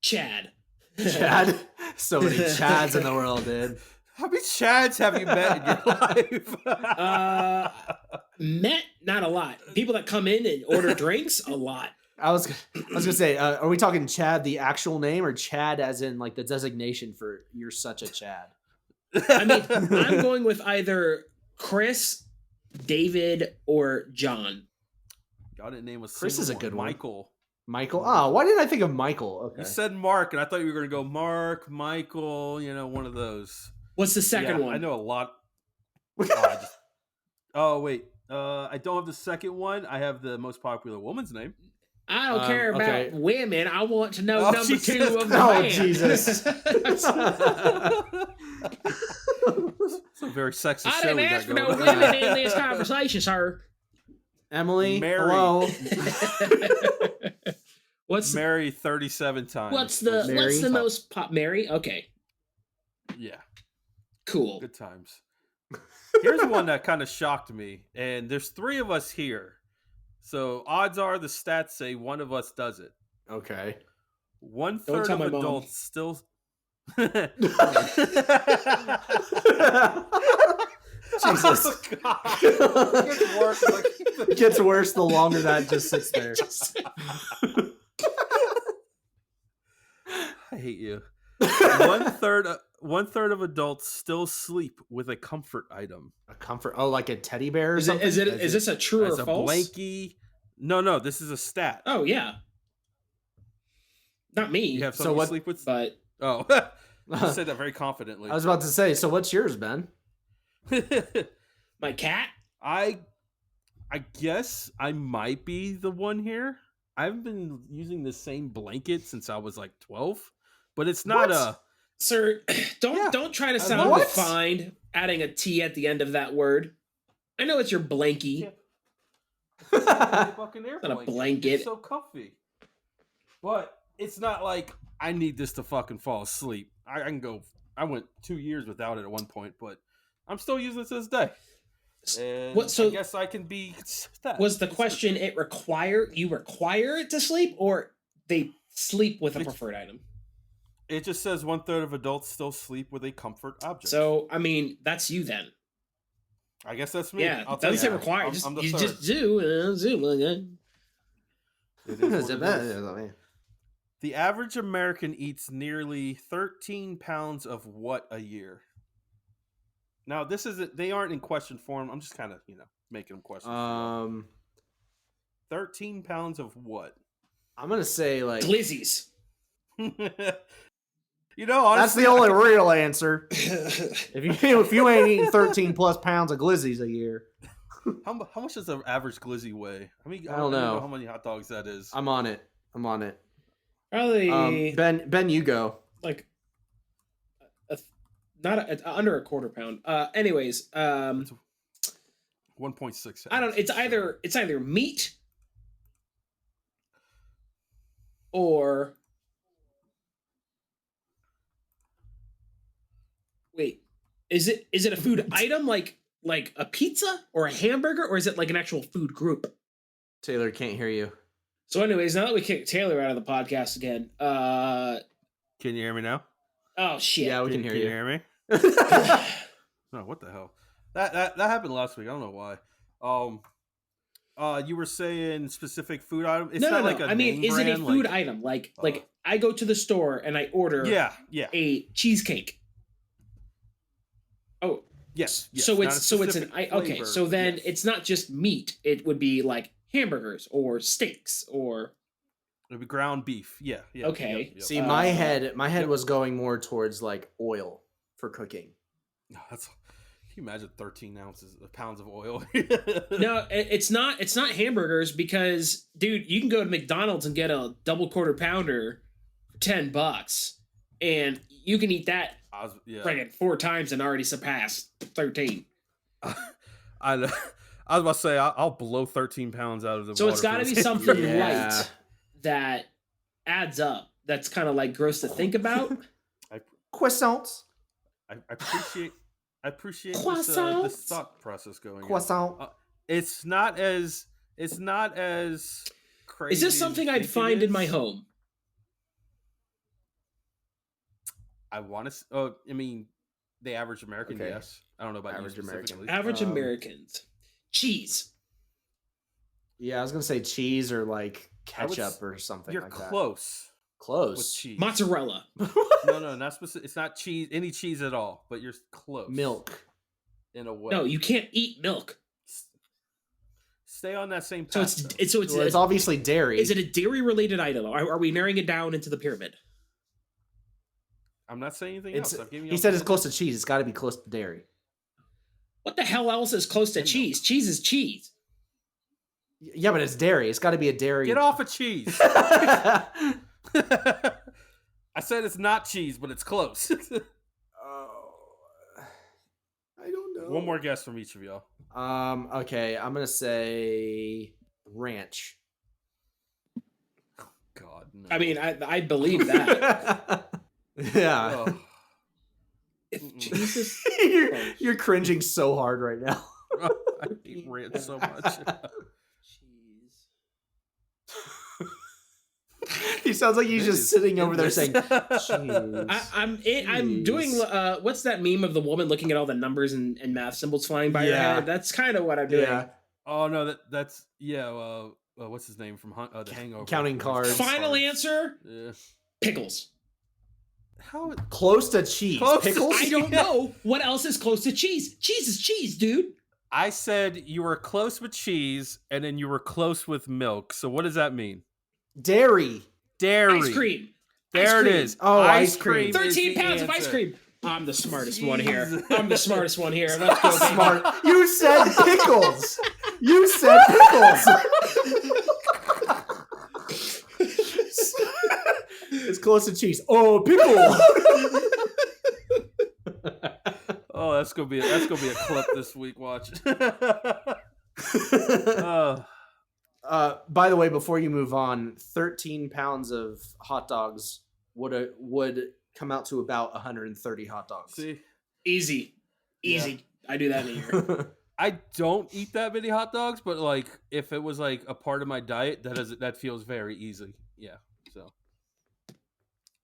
Chad. Chad? So many Chads in the world, dude. How many Chads have you met in your life? Met, not a lot. People that come in and order drinks, a lot. I was gonna say, are we talking Chad, the actual name, or Chad as in like the designation for you're such a Chad? I mean, I'm going with either Chris, David, or John. God didn't name a Chris is a good one. Michael. Michael? Oh, why didn't I think of Michael? Okay. You said Mark, and I thought you were going to go Mark, Michael, one of those. What's the second one? I know a lot. Wait. I don't have the second one. I have the most popular woman's name. I don't care about women. I want to know number Jesus. 2 of the Oh, band. Jesus. It's a very sexist I show didn't we ask for got no going women in this conversation, sir. Emily, Mary. hello. Mary 37 times. What's the most pop? Mary? Okay. Yeah. Cool. Good times. Here's one that kind of shocked me, and there's 3 of us here. So odds are the stats say one of us does it. Okay. 1/3 of adults still. Jesus. Oh, God. It gets worse. It gets worse the longer that just sits there. I hate you. 1/3 of adults still sleep with a comfort item. A comfort? Oh, like a teddy bear or Is something? is this a true or a false? blankie. No, this is a stat. Oh, yeah. Not me. You have something to sleep with? But Oh. You said that very confidently. I was about to say, so what's yours, Ben? My cat? I guess I might be the one here. I've been using the same blanket since I was like 12, but it's not What? Sir, don't try to sound What? refined adding a T at the end of that word. I know it's your blankie. fucking air Not a blanket. blanket. It's so comfy. But it's not like I need this to fucking fall asleep. I can go. I went 2 years without it at one point, but I'm still using it to this day. And I guess I can be that. Was the question you require it to sleep, or they sleep with a preferred item? It just says 1/3 of adults still sleep with a comfort object. So, I mean, that's you then. I guess that's me. Yeah, I'll it doesn't say require. You just do. It is what it is. The average American eats nearly 13 pounds of what a year? Now, they aren't in question form. I'm just kind of, making them question. 13 pounds of what? I'm going to say like glizzies. Honestly, that's the only real answer. If you ain't eating 13 plus pounds of glizzies a year. How much does an average glizzy weigh? I don't know how many hot dogs that is. I'm on it. Probably Ben, you go. Like under a quarter pound. Anyways, 1.6. I don't. It's either meat or wait. Is it a food item like a pizza or a hamburger, or is it like an actual food group? Taylor can't hear you. So, anyways, now that we kicked Taylor out of the podcast again, can you hear me now? Oh shit! Yeah, we can hear you. Can you hear me? No, what the hell? That happened last week. I don't know why. You were saying specific food item. It's not like a name is it a brand, food item? Like I go to the store and I order a cheesecake. Oh yes. So it's an okay. So then it's not just meat. It would be like hamburgers or steaks or it'd be ground beef. Yeah. Okay. Yep. See, my head was going more towards like oil for cooking. No, you imagine 13 pounds of oil? No, it's not. It's not hamburgers because, dude, you can go to McDonald's and get a double quarter pounder for $10, and you can eat that friggin' 4 times and already surpass 13. I was about to say I'll blow 13 pounds out of the. So water it's got to be something light that adds up. That's kind of like gross to think about. Croissants. I appreciate this thought process going. Croissant. It's not as crazy. Is this something I'd find in my home? I want to. Oh, I mean, the average American, yes. I don't know about average American. Average Americans. Cheese. Yeah, I was gonna say cheese or like ketchup or something. You're like close. Close. With cheese. Mozzarella. No, not specific. It's not cheese. Any cheese at all. But you're close. Milk. In a way. No, you can't eat milk. Stay on that same path. So it's obviously dairy. Is it a dairy related item? Are we narrowing it down into the pyramid? I'm not saying anything else. He said it's close to cheese. It's got to be close to dairy. What the hell else is close to cheese? Cheese is cheese. Yeah, but it's dairy. It's got to be a dairy. Get off of cheese. I said it's not cheese, but it's close. I don't know. One more guess from each of y'all. Okay, I'm gonna say ranch. Oh, God, no. I mean, I believe that. Yeah. Oh. Jesus, you're cringing so hard right now. I hate ranch so much. He sounds like he's just sitting over there saying, I'm doing what's that meme of the woman looking at all the numbers and math symbols flying by her head? That's kind of what I'm doing. Yeah. Oh no, that's what's his name from The Hangover? Counting cards. Final answer. Yeah. Pickles. How close to cheese? Pickles? I don't know. What else is close to cheese? Cheese is cheese, dude. I said you were close with cheese, and then you were close with milk. So what does that mean? Dairy. Ice cream. There it is. Oh, ice cream. 13 pounds of ice cream. I'm the smartest one here. Let's go. Smart. You said pickles. You said pickles. It's close to cheese. Oh, pickle. Oh, that's gonna be a clip this week. Watch. By the way, before you move on, 13 pounds of hot dogs would come out to about 130 hot dogs. See, easy. Yeah. I do that in a year. I don't eat that many hot dogs, but like if it was like a part of my diet, that feels very easy. Yeah.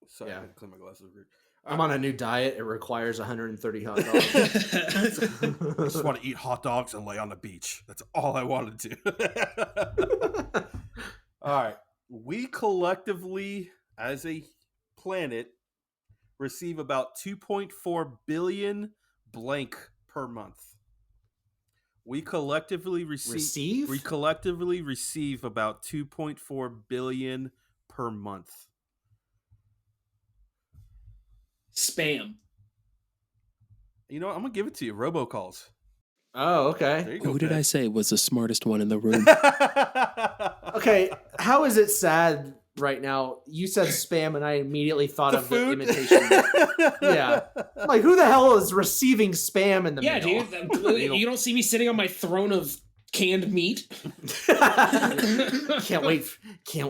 So yeah. I clean my glasses. I'm on a new diet. It requires 130 hot dogs. I just want to eat hot dogs and lay on the beach. That's all I want to do. All right. We collectively, as a planet, receive about 2.4 billion blank per month. We collectively receive about 2.4 billion per month. Spam. You know what? I'm gonna give it to you. Robocalls. Oh, okay. Who did I say was the smartest one in the room? Okay, how is it sad right now? You said spam, and I immediately thought of the imitation. Yeah, like who the hell is receiving spam in the mail? Yeah, dude. You don't see me sitting on my throne of canned meat. Can't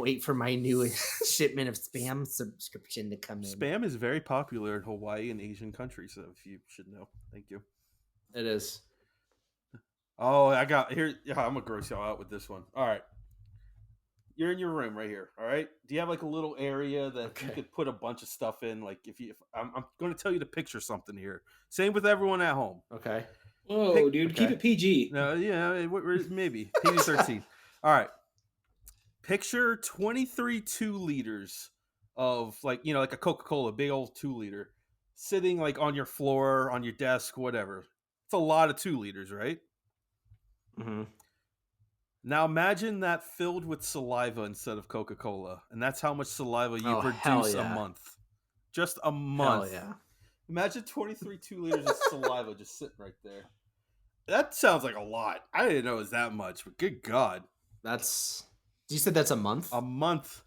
wait for my new shipment of spam subscription to come in. Spam is very popular in Hawaii and Asian countries, so if you should know. Thank you. It is. Oh, I got here. Yeah, I'm gonna gross y'all out with this one. All right, you're in your room right here. All right. Do you have like a little area that you could put a bunch of stuff in? Like if I'm going to tell you to picture something here. Same with everyone at home. Okay. Whoa, dude, keep it PG. No, yeah, maybe PG-13. All right. Picture 23 2-liters of like a Coca-Cola, big old 2-liter, sitting like on your floor, on your desk, whatever. It's a lot of 2 liters, right? Mm-hmm. Now imagine that filled with saliva instead of Coca-Cola, and that's how much saliva you produce a month. Just a month. Hell yeah. Imagine 23 2 liters of saliva just sitting right there. That sounds like a lot. I didn't know it was that much, but good God. That's. You said that's a month? A month.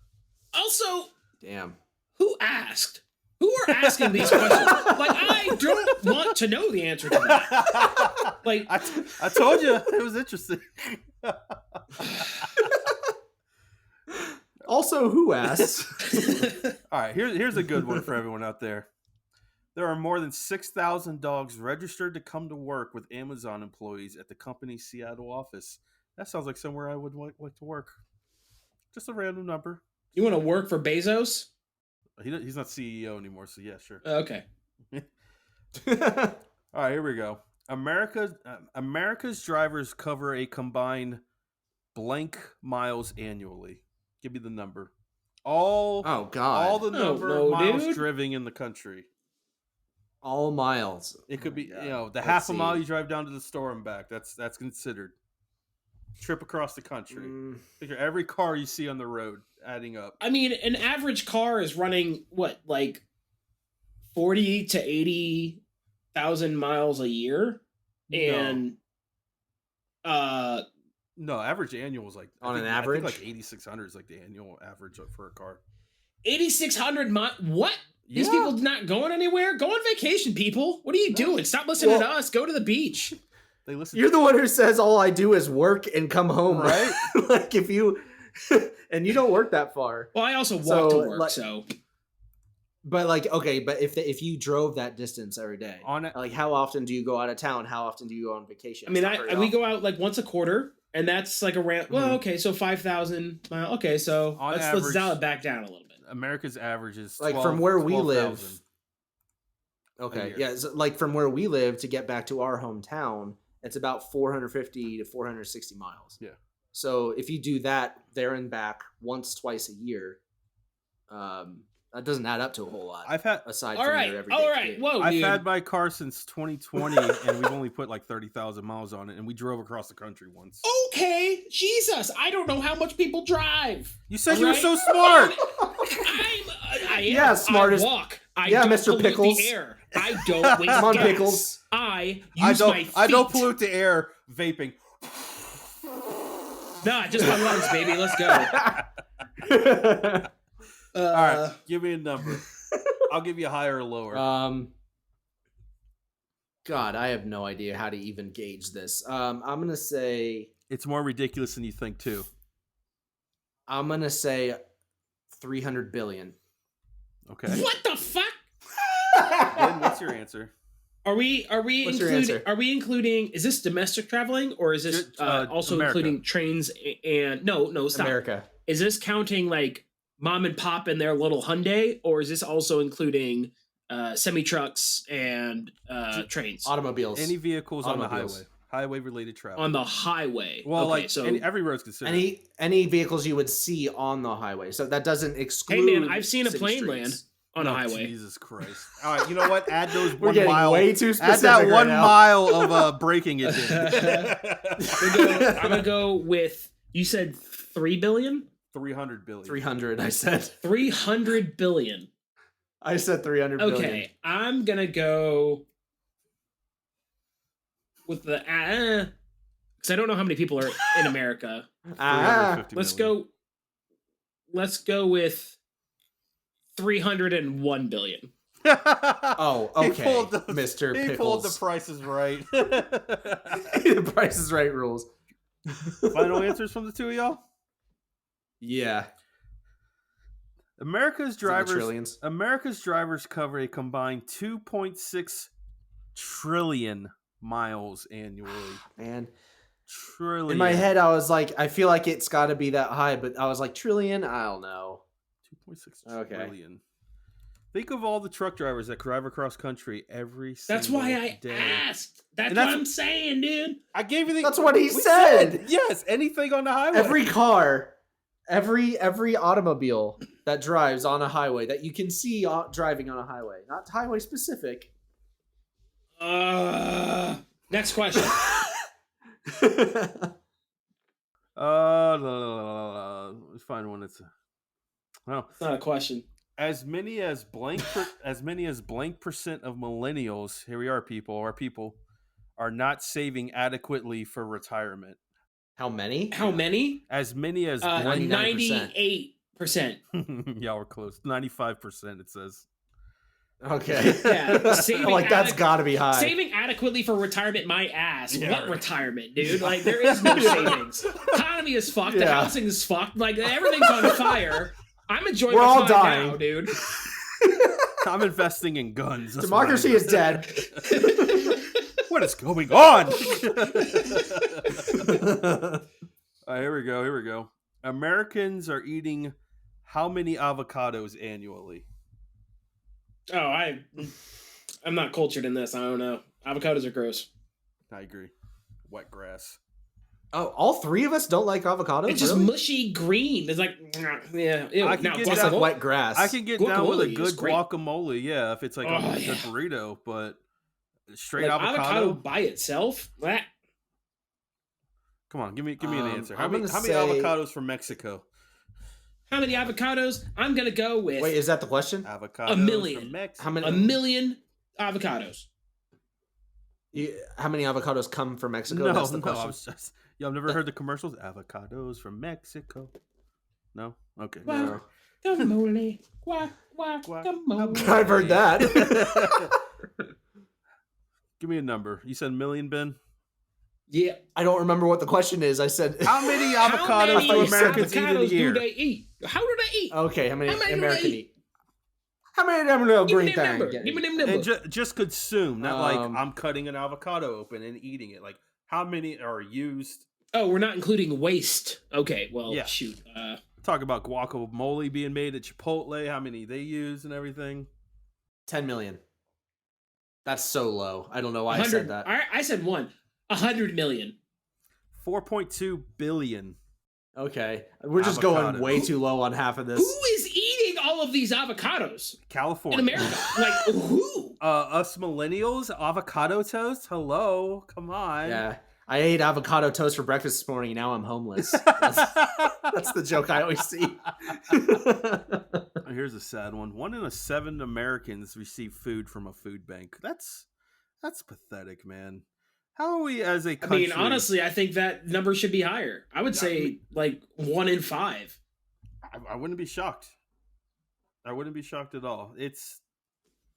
Also, Damn. who asked? Who are asking these questions? Like, I don't want to know the answer to that. Like, I told you it was interesting. Also, who asked? All right, here's a good one for everyone out there. There are more than 6,000 dogs registered to come to work with Amazon employees at the company's Seattle office. That sounds like somewhere I would like to work. Just a random number. You want to work for Bezos? He's not CEO anymore, so yeah, sure. Okay. All right, here we go. America's drivers cover a combined blank miles annually. Give me the number. All the number of miles driven in the country. All miles. It could be, the half a mile you drive down to the store and back. That's considered. Trip across the country. Figure every car you see on the road adding up. I mean, an average car is running what, like 40 to 80,000 miles a year, and no, average annual is like on an average, I think like 8,600 is like the annual average for a car. 8,600 miles. What? Yeah. These people not going anywhere? Go on vacation, people. What are you doing? Stop listening to us. Go to the beach. They listen. You're the one who says all I do is work and come home, right? Like if you, and you don't work that far. Well, I also walk to work, so. But like, okay, but if you drove that distance every day, like how often do you go out of town? How often do you go on vacation? I mean, we go out like once a quarter, and that's like around. Well, okay, so 5,000 miles. Okay, so let's dial it back down a little bit. America's average is 12, like from where we live. Okay, yeah, so like from where we live to get back to our hometown, it's about 450 to 460 miles. Yeah. So if you do that there and back twice a year, that doesn't add up to a whole lot. I've had aside from your everyday. Whoa, I've had my car since 2020, and we've only put like 30,000 miles on it, and we drove across the country once. Okay, Jesus, I don't know how much people drive. You said you were so smart. I am. Yeah, smartest. I walk. I don't Mr. Pickles. The air. I don't waste Come on, gas. Pickles. I use my feet. I don't pollute the air vaping. Nah, just my lungs, baby. Let's go. All right, give me a number. I'll give you higher or lower. God, I have no idea how to even gauge this. I'm gonna say it's more ridiculous than you think too. I'm gonna say 300 billion. Okay. What the fuck? Ben, what's your answer? Are we including? Is this domestic traveling or is this also America. Including trains and no stop. America? Is this counting like mom and pop in their little Hyundai, or is this also including semi trucks and trains, automobiles, any vehicles on the highway related travel on the highway? Well, okay, so every road's considered any vehicles you would see on the highway, so that doesn't exclude. Hey man, I've seen a plane land on a highway. Jesus Christ! All right, you know what? Add those We're 1 getting mile. Way too specific. Add that right 1 now. mile of braking it I'm gonna go with. You said 3 billion. 300 billion. 300. I said 300 billion. I said 300 billion. Okay, I'm gonna go with the because I don't know how many people are in America. Let's go with 301 billion. Oh, okay, Mr. Pickles. He pulled the Price is Right. The Price is Right rules. Final answers from the two of y'all? Yeah. America's drivers cover a combined 2.6 trillion miles annually. Man. Trillion. In my head, I was like, I feel like it's got to be that high, but I was like, trillion? I don't know. 2.6 trillion. Think of all the truck drivers that drive across country every single day. That's why I asked. That's what I'm saying, dude. I gave you the... That's what he said. Yes, anything on the highway. Every car, every automobile that drives on a highway that you can see driving on a highway. Not highway specific. Next question. Let's find one that's... Well, it's not a question. as many as as many as blank percent of millennials, here we are, people, our people, are not saving adequately for retirement. How many? How many? As many as blank. 99%. 98%. Yeah, we're close. 95%. It says. Okay. Yeah, I'm like, that's got to be high. Saving adequately for retirement, my ass. Yeah, What right. retirement, dude? Like, there is no savings. Economy is fucked. The housing is fucked. Like, everything's on fire. I'm enjoying We're my all time dying. now, dude. I'm investing in guns. That's Democracy what is dead. What is going on? All right, here we go. Here we go. Americans are eating how many avocados annually? Oh, I'm not cultured in this. I don't know. Avocados are gross. I agree. Wet grass. Oh, all three of us don't like avocados? It's just really? mushy green. It's like, yeah. Ew. I can Now, get It's that- like wet grass. I can get down with a Guacamole is good great. guacamole, yeah, if it's like Oh, a yeah. good burrito, but straight like, avocado avocado. by itself? Bleh. Come on, give me an answer. How I'm many gonna say- avocados from Mexico? How many avocados? I'm going to go with Wait, is that the question? Avocados A million. from Mexico. How many? a million avocados. How many avocados come from Mexico? No, That's the no, question. I was just. Y'all never heard the commercials? Avocados from Mexico. No? Okay. No. Guacamole. Guacamole. I've heard that. Give me a number. You said million, Ben? Yeah. I don't remember what the question is. I said. How many How avocados many do Americans eat in a avocados year? do they eat? How do they eat? Okay, how many How many do American they eat? How many of them little Give me green them things? number. Give me them And number. just consume, not like Um, I'm cutting an avocado open and eating it. Like, how many are used? Oh, we're not including waste. Okay, well, Yeah. shoot. Talk about guacamole being made at Chipotle, how many they use and everything. 10 million. That's so low. I don't know why I 100. said that. I said 100 million. 4.2 billion. Okay. We're just Avocado. going way too low on half of this. Who is eating all of these avocados California. in America? Like, who? Us millennials, avocado toast. Hello, come on. Yeah. I ate avocado toast for breakfast this morning and now I'm homeless. That's the joke I always see. Here's a sad one. 1 in 7 Americans receive food from a food bank. That's pathetic, man. How are we as a I country? mean, honestly, I think that number should be higher. I would say like 1 in 5. I wouldn't be shocked. I wouldn't be shocked at all. It's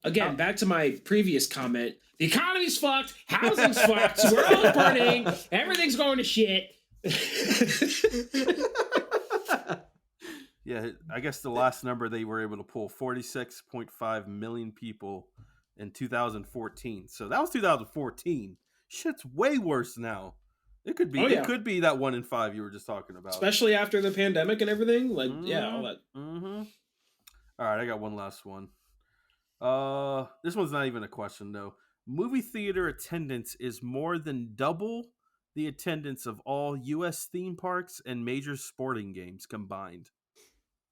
Again, back to my previous comment. The economy's fucked. Housing's fucked. We're all burning. Everything's going to shit. yeah. I guess the last number they were able to pull 46.5 million people in 2014. So that was 2014. Shit's way worse now. It could be. Oh, yeah. It could be that 1 in 5 you were just talking about. Especially after the pandemic and everything. Like, yeah, all that. Mm-hmm. All right, I got one last one. This one's not even a question though. Movie theater attendance is more than double the attendance of all U.S. theme parks and major sporting games combined.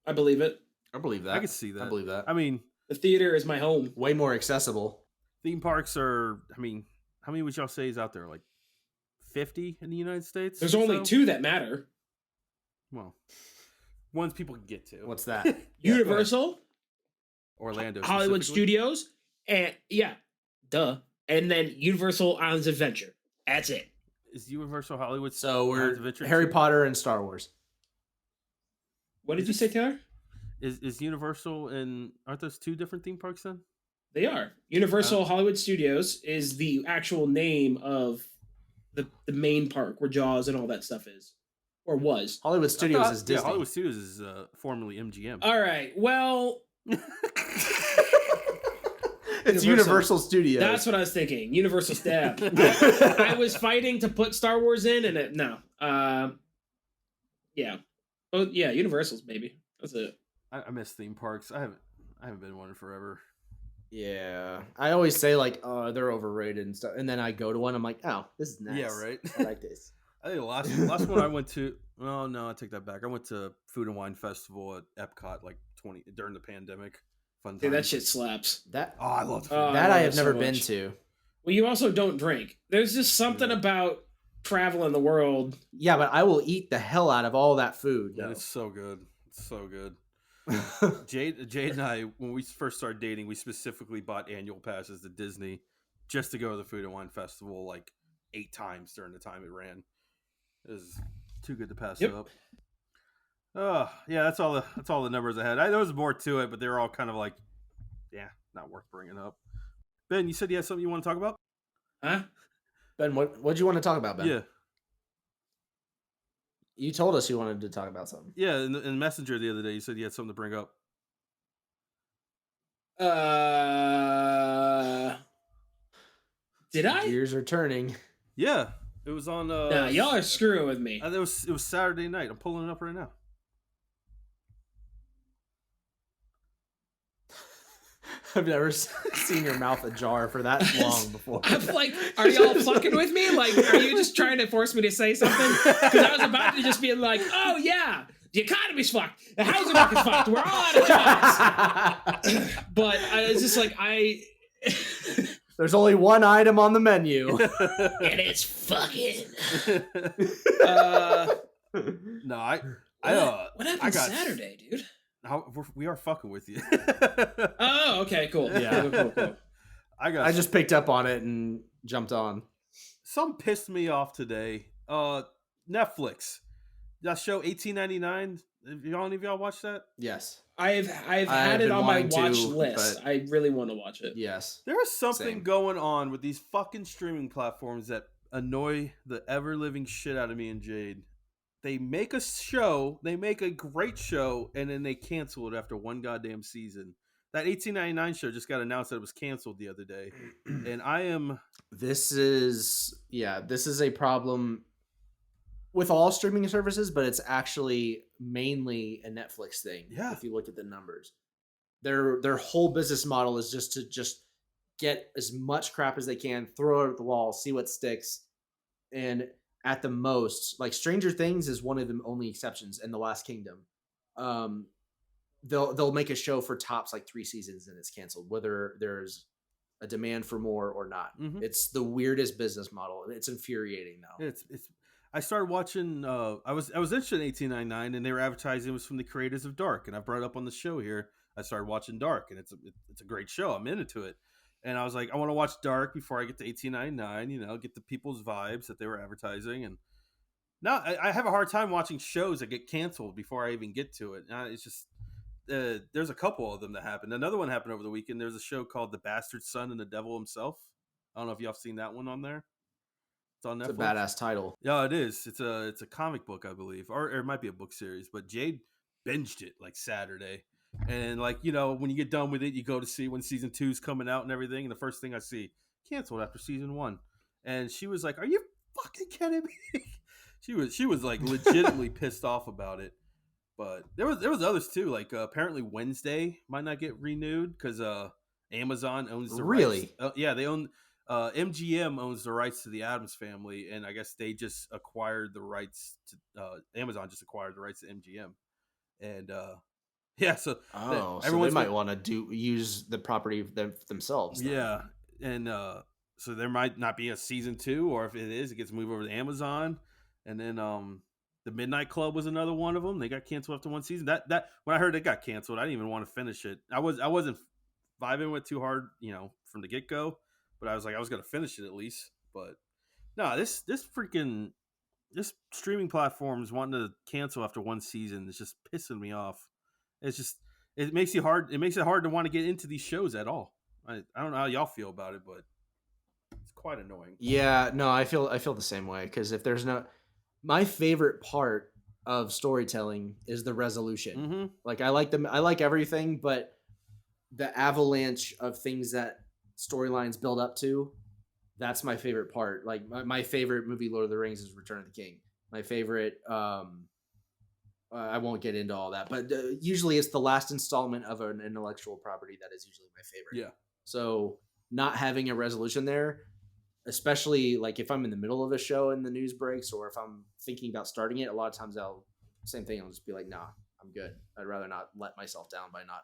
I believe it. I believe that. I can see that. I believe that. I mean, The theater is my home. Way more accessible. theme parks are. I mean, how many would y'all say is out there? Like 50 in the United States? There's or only so? 2 that matter. Well, ones people can get to. What's that? Yeah, Universal, Orlando, Hollywood specifically? Studios, and and then Universal Islands Adventure. That's it. Is Universal Hollywood? So Islands we're Adventure Harry too? Potter and Star Wars. What did you say, Taylor? Is Universal and aren't those 2 different theme parks then? They are. Universal Hollywood Studios is the actual name of the main park where Jaws and all that stuff is. Or was. Hollywood Studios I thought- is Disney. Yeah, Hollywood Studios is formerly MGM. All right. Well, It's Universal Studios. that's what I was thinking. Universal Stab. I was fighting to put Star Wars in, and no. Yeah. Oh yeah, Universal's baby. That's it. I miss theme parks. I haven't been one in forever. Yeah. I always say like, oh, they're overrated and stuff. And then I go to one, I'm like, oh, this is nice. Yeah, right. I like this. I think the last one I went to. Oh no, I take that back. I went to Food and Wine Festival at Epcot like during the pandemic. Fun Dude, time. that shit slaps. That Oh, I love Oh, that I I love have it never so been much. to. Well, you also don't drink. There's just something Yeah. about traveling the world. Yeah, but I will eat the hell out of all that food. And Though. it's so good. It's so good. Jade and I, when we first started dating, we specifically bought annual passes to Disney just to go to the Food and Wine Festival like 8 times during the time it ran. It was too good to pass Yep. up. Oh yeah, that's all the numbers I had. There was more to it, but they were all kind of like, yeah, not worth bringing up. Ben, you said you had something you want to talk about? Huh? Ben, what'd you want to talk about, Ben? Yeah, You told us you wanted to talk about something. yeah. In Messenger the other day, you said you had something to bring up. Did I? Gears are turning. Yeah, it was on. Nah, y'all are screwing with me. It was Saturday night. I'm pulling it up right now. I've never seen your mouth ajar for that long before. I'm like, are y'all fucking with me? Like, are you just trying to force me to say something? Because I was about to just be like, oh yeah, the economy's fucked, the housing market's fucked, we're all out of jobs. But it's just like There's only one item on the menu. and it's fucking. No, what happened Saturday, dude? We are fucking with you. Oh, okay, cool. Yeah. Cool. I just picked up on it and jumped on. Some pissed me off today. Netflix. That show 1899. Any of y'all watch that? Yes. I've had it on my watch list. I really want to watch it. Yes. There is something going on with these fucking streaming platforms that annoy the ever living shit out of me and Jade. They make a show, they make a great show, and then they cancel it after one goddamn season. That 1899 show just got announced that it was canceled the other day. And This is a problem with all streaming services, but it's actually mainly a Netflix thing. Yeah. If you look at the numbers. Their whole business model is just to get as much crap as they can, throw it at the wall, see what sticks. And at the most, like Stranger Things is one of the only exceptions, in The Last Kingdom. They'll make a show for tops like 3 seasons and it's canceled, whether there's a demand for more or not. Mhm. It's the weirdest business model. It's infuriating though. it's I started watching. I was interested in 1899, and they were advertising it was from the creators of Dark, and I brought it up on the show here. I started watching Dark, and it's a great show. I'm into it, and I was like, I want to watch Dark before I get to 1899. You know, get the people's vibes that they were advertising, and now I have a hard time watching shows that get canceled before I even get to it. It's just there's a couple of them that happened. Another one happened over the weekend. There's a show called The Bastard Son and the Devil Himself. I don't know if y'all have seen that one on there. It's on Netflix. It's a badass title. Yeah, it is. It's a comic book, I believe, or it might be a book series. But Jade binged it like Saturday, and like when you get done with it, you go to see when season 2's coming out and everything. And the first thing I see, canceled after season 1, and she was like, "Are you fucking kidding me?" she was like legitimately pissed off about it. But there was others too. Like apparently Wednesday might not get renewed because Amazon owns the rights. Yeah, they own. MGM owns the rights to the Addams Family, and I guess they just acquired the rights to Amazon. Just acquired the rights to MGM, and yeah. So they might want to use the property themselves. Then. Yeah, and so there might not be a season 2, or if it is, it gets moved over to Amazon, and then the Midnight Club was another one of them. They got canceled after one season. That when I heard it got canceled, I didn't even want to finish it. I wasn't vibing with it too hard, from the get go. But I was like, I was gonna finish it at least. But no, this streaming platform is wanting to cancel after one season. It's just pissing me off. It makes it hard to want to get into these shows at all. I don't know how y'all feel about it, but it's quite annoying. Yeah, no, I feel the same way because if there's my favorite part of storytelling is the resolution. Mm-hmm. Like I like everything, but the avalanche of things that storylines build up to, that's my favorite part. Like my favorite movie, Lord of the Rings, is Return of the King. My favorite, I won't get into all that, but usually it's the last installment of an intellectual property that is usually my favorite. Yeah. So not having a resolution there, especially like if I'm in the middle of a show and the news breaks, or if I'm thinking about starting it, a lot of times I'll just be like, nah, I'm good. I'd rather not let myself down by not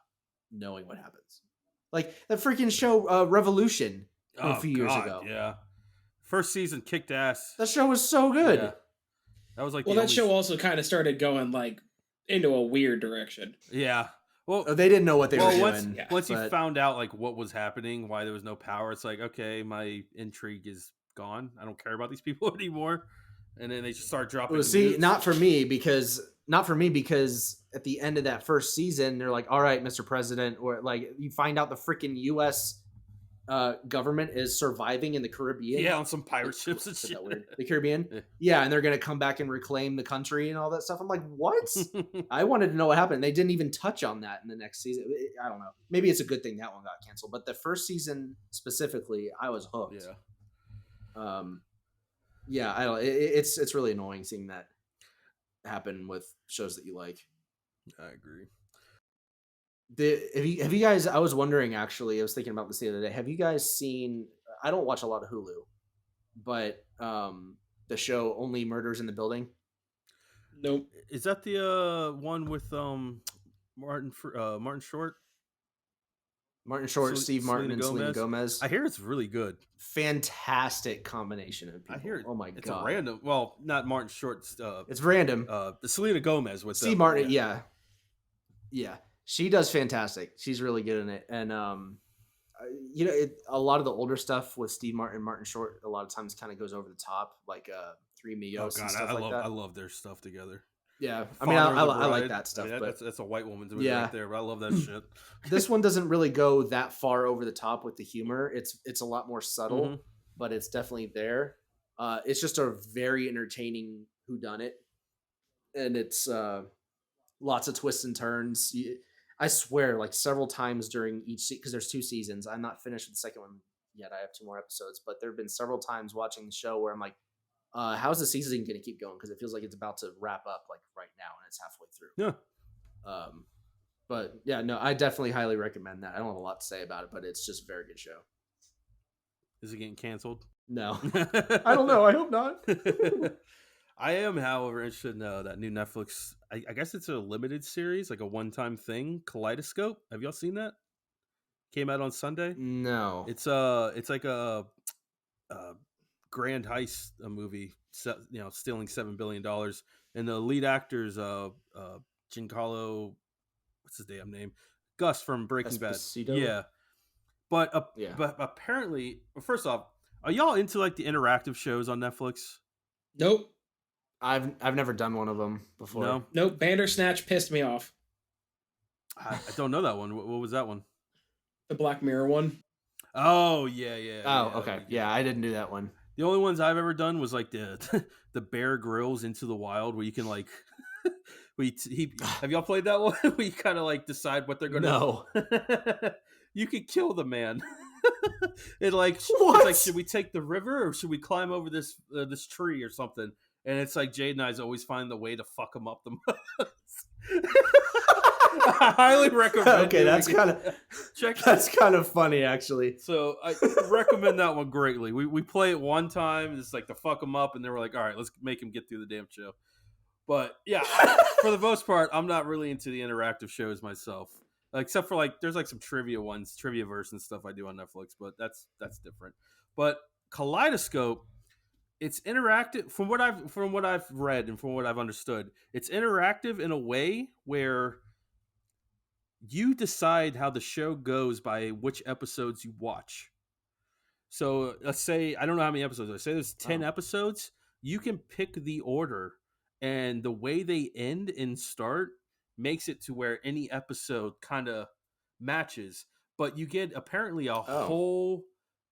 knowing what happens. Like that freaking show, Revolution, a few years ago. Yeah, first season kicked ass. That show was so good. Yeah. That was like that show also kind of started going like into a weird direction. Yeah, Well, they didn't know what they were well, doing. once you but found out like what was happening, why there was no power, it's like, okay, my intrigue is gone. I don't care about these people anymore. And then they just start dropping see, nukes. not for me because at the end of that first season, they're like, "All right, Mr. President," or like you find out the freaking U.S. Government is surviving in the Caribbean. Yeah, on some pirate ships and Said shit. that weird. The Caribbean. Yeah. Yeah, and they're gonna come back and reclaim the country and all that stuff. I'm like, what? I wanted to know what happened. They didn't even touch on that in the next season. I don't know. Maybe it's a good thing that one got canceled, but the first season specifically, I was hooked. Yeah. Yeah, I don't. It's really annoying seeing that happen with shows that you like. I agree. Have you guys? I was wondering actually. I was thinking about this the other day. Have you guys seen? I don't watch a lot of Hulu, but the show Only Murders in the Building. Nope. Is that the one with Martin Short? Martin Short, Steve Martin, Selena and Selena Gomez. I hear it's really good. Fantastic combination of people. I hear it. Oh my It's god, a random. Well, not Martin Short's. it's random. The Selena Gomez with Steve Martin. Yeah, she does fantastic. She's really good in it, and a lot of the older stuff with Steve Martin and Martin Short a lot of times kind of goes over the top, like Three Amigos Oh and god, stuff like that. I love their stuff together. Yeah, I Father of the I like Bride. that stuff. I mean, but that's a white woman's movie Yeah. right there. But I love that shit. this one doesn't really go that far over the top with the humor. It's a lot more subtle, Mhm. but it's definitely there. It's just a very entertaining whodunit, and it's lots of twists and turns. I swear, like several times during each because there's 2 seasons. I'm not finished with the second one yet. I have 2 more episodes, but there have been several times watching the show where I'm like, how's the season going to keep going? Because it feels like it's about to wrap up like right now, and it's halfway through. Yeah. But yeah, no, I definitely highly recommend that. I don't have a lot to say about it, but it's just a very good show. Is it getting canceled? No, I don't know. I hope not. I am, however, interested in that new Netflix. I guess it's a limited series, like a one-time thing. Kaleidoscope. Have y'all seen that? Came out on Sunday. No, It's like a grand heist movie. Stealing $7 billion, and the lead actor's Giancarlo. What's his damn name? Gus from Breaking Bad. Esposito? Yeah, but Yeah. but apparently, first off, are y'all into like the interactive shows on Netflix? Nope. I've never done one of them before. No, Nope. Bandersnatch pissed me off. I don't know that one. What was that one? The Black Mirror one. Oh yeah. Oh, okay. Yeah, I didn't do that one. The only ones I've ever done was like the the Bear Grylls Into the Wild, where you can like, have y'all played that one? Where you kind of like decide what they're gonna. No. You could kill the man. It's like, should we take the river or should we climb over this tree or something? And it's like Jade and I's always find the way to fuck him up the most. I highly recommend. Okay, that's kind of funny actually. So I recommend that one greatly. We play it one time, it's like to fuck him up, and then we're like, all right, let's make him get through the damn show. But yeah, for the most part, I'm not really into the interactive shows myself, except for like there's like some trivia ones, Triviaverse and stuff I do on Netflix, but that's different. But Kaleidoscope, it's interactive from what I've read and from what I've understood. It's interactive in a way where you decide how the show goes by which episodes you watch. So let's say, I don't know how many episodes. Let's say there's 10 episodes. You can pick the order, and the way they end and start makes it to where any episode kind of matches. But you get apparently a whole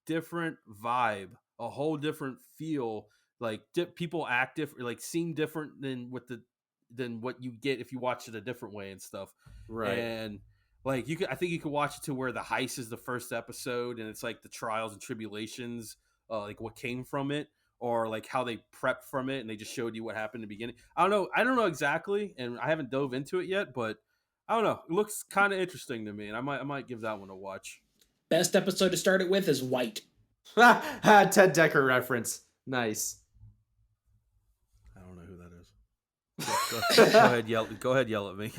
different vibe, a whole different feel. Like people act different, like seem different than what you get if you watch it a different way and stuff. Right. And like I think you could watch it to where the heist is the first episode, and it's like the trials and tribulations, like what came from it, or like how they prepped from it, and they just showed you what happened in the beginning. I don't know exactly, and I haven't dove into it yet, but I don't know. It looks kind of interesting to me, and I might give that one a watch. Best episode to start it with is White. Ted Decker reference. Nice. I don't know who that is. Go ahead, yell at me.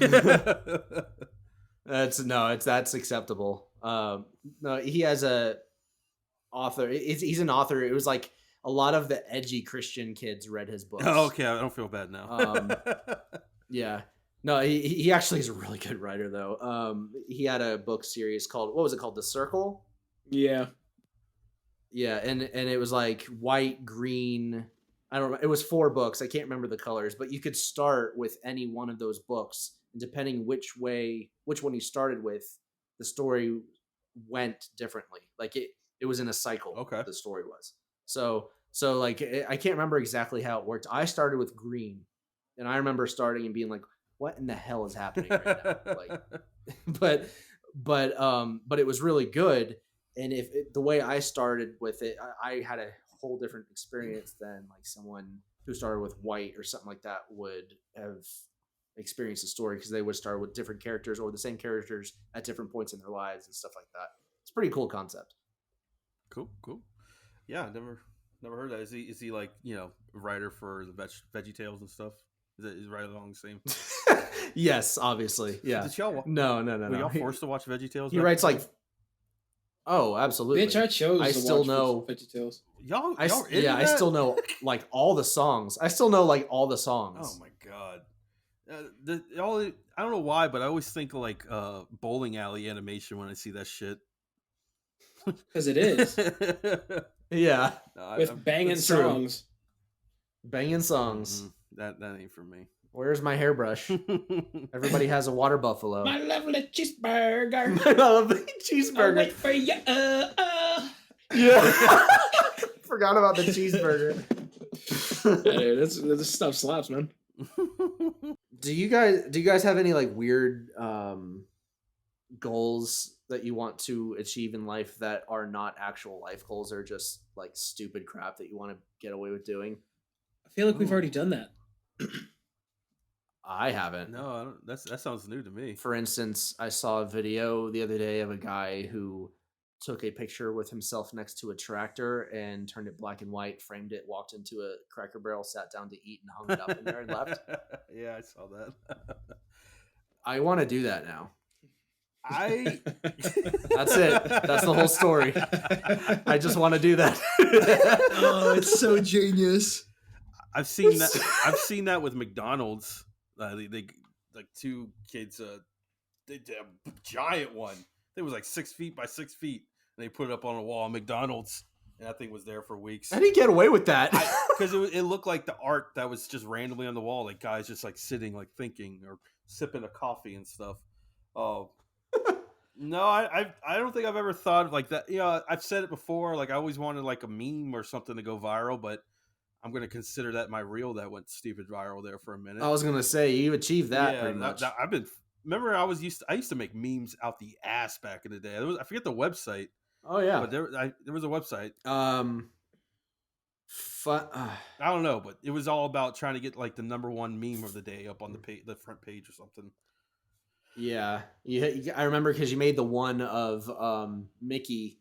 That's acceptable. No, he has a author. He's an author. It was like a lot of the edgy Christian kids read his books. Oh, okay, I don't feel bad now. Yeah, No, he actually is a really good writer though. He had a book series called, what was it called? The Circle. Yeah. Yeah, and it was like white, green. I don't know. It was 4 books. I can't remember the colors, but you could start with any one of those books, and depending which one you started with, the story went differently. Like it was in a cycle. Okay. The story was so like I can't remember exactly how it worked. I started with green, and I remember starting and being like, "What in the hell is happening right now?" Like, but but it was really good. And if the way I started with it, I had a whole different experience than like someone who started with white or something like that would have experienced the story, because they would start with different characters or the same characters at different points in their lives and stuff like that. It's a pretty cool concept. Cool. Yeah, never heard that. Is he like, writer for the Veggie Tales and stuff? Is right along the same? Yes, obviously. Yeah. Did y'all? No. Were y'all forced to watch Veggie Tales? He writes like, oh, absolutely. Bitch, I chose I to still watch know VeggieTales. Y'all I into yeah, I that? still know like all the songs. I still know like all the songs. Oh my god. I don't know why, but I always think like bowling alley animation when I see that shit. Because it is. Yeah. No, With banging it's true. songs. Banging songs. that ain't for me. Where's my hairbrush? Everybody has a water buffalo. My lovely cheeseburger. My lovely I'll cheeseburger. wait for you. Yeah. Forgot about the cheeseburger. Yeah, dude, this stuff slaps, man. Do you guys have any like weird goals that you want to achieve in life that are not actual life goals, or just like stupid crap that you want to get away with doing? I feel like we've already done that. I haven't. No, I don't, that sounds new to me. For instance, I saw a video the other day of a guy who took a picture with himself next to a tractor and turned it black and white, framed it, walked into a Cracker Barrel, sat down to eat, and hung it up in there and left. Yeah, I saw that. I want to do that now. That's it. That's the whole story. I just want to do that. Oh, it's so genius. I've seen that. I've seen that with McDonald's. They like 2 kids. They did a giant one. It was like 6 feet by 6 feet, and they put it up on a wall at McDonald's, and that thing was there for weeks. How did he get away with that? Because it looked like the art that was just randomly on the wall, like guys just like sitting, like thinking or sipping a coffee and stuff. Oh. No, I don't think I've ever thought of like that. I've said it before. Like I always wanted like a meme or something to go viral, but I'm gonna consider that my reel that went stupid viral there for a minute. I was gonna say you achieved that pretty much. Remember I used to make memes out the ass back in the day. I forget the website. Oh yeah, but there was a website. I don't know, but it was all about trying to get like the #1 meme of the day up on the front page or something. Yeah, I remember because you made the one of Mickey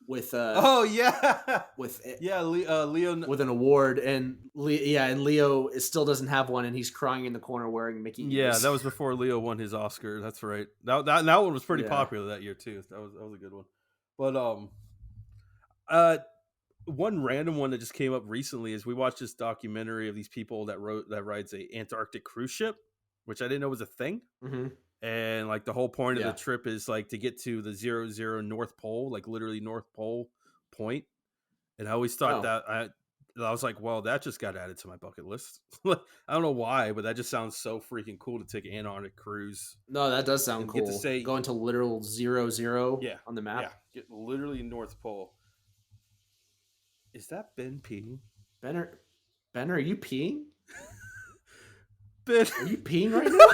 with oh yeah with Leo with an award, and Leo still doesn't have one, and he's crying in the corner wearing Mickey ears. Yeah, that was before Leo won his Oscar. That's right. That one was pretty popular that year too. That was a good one. But one random one that just came up recently is we watched this documentary of these people that rides a Antarctic cruise ship, which I didn't know was a thing. Mm-hmm. And like the whole point of the trip is like to get to the 00 North Pole, like literally North Pole point. And I always thought that I was like, well, that just got added to my bucket list. I don't know why, but that just sounds so freaking cool to take an Antarctic cruise. No, that does sound cool. Get to say, going to literal 00 on the map. Yeah, get literally North Pole. Is that Ben peeing? Ben, are you peeing? Ben, are you peeing right now?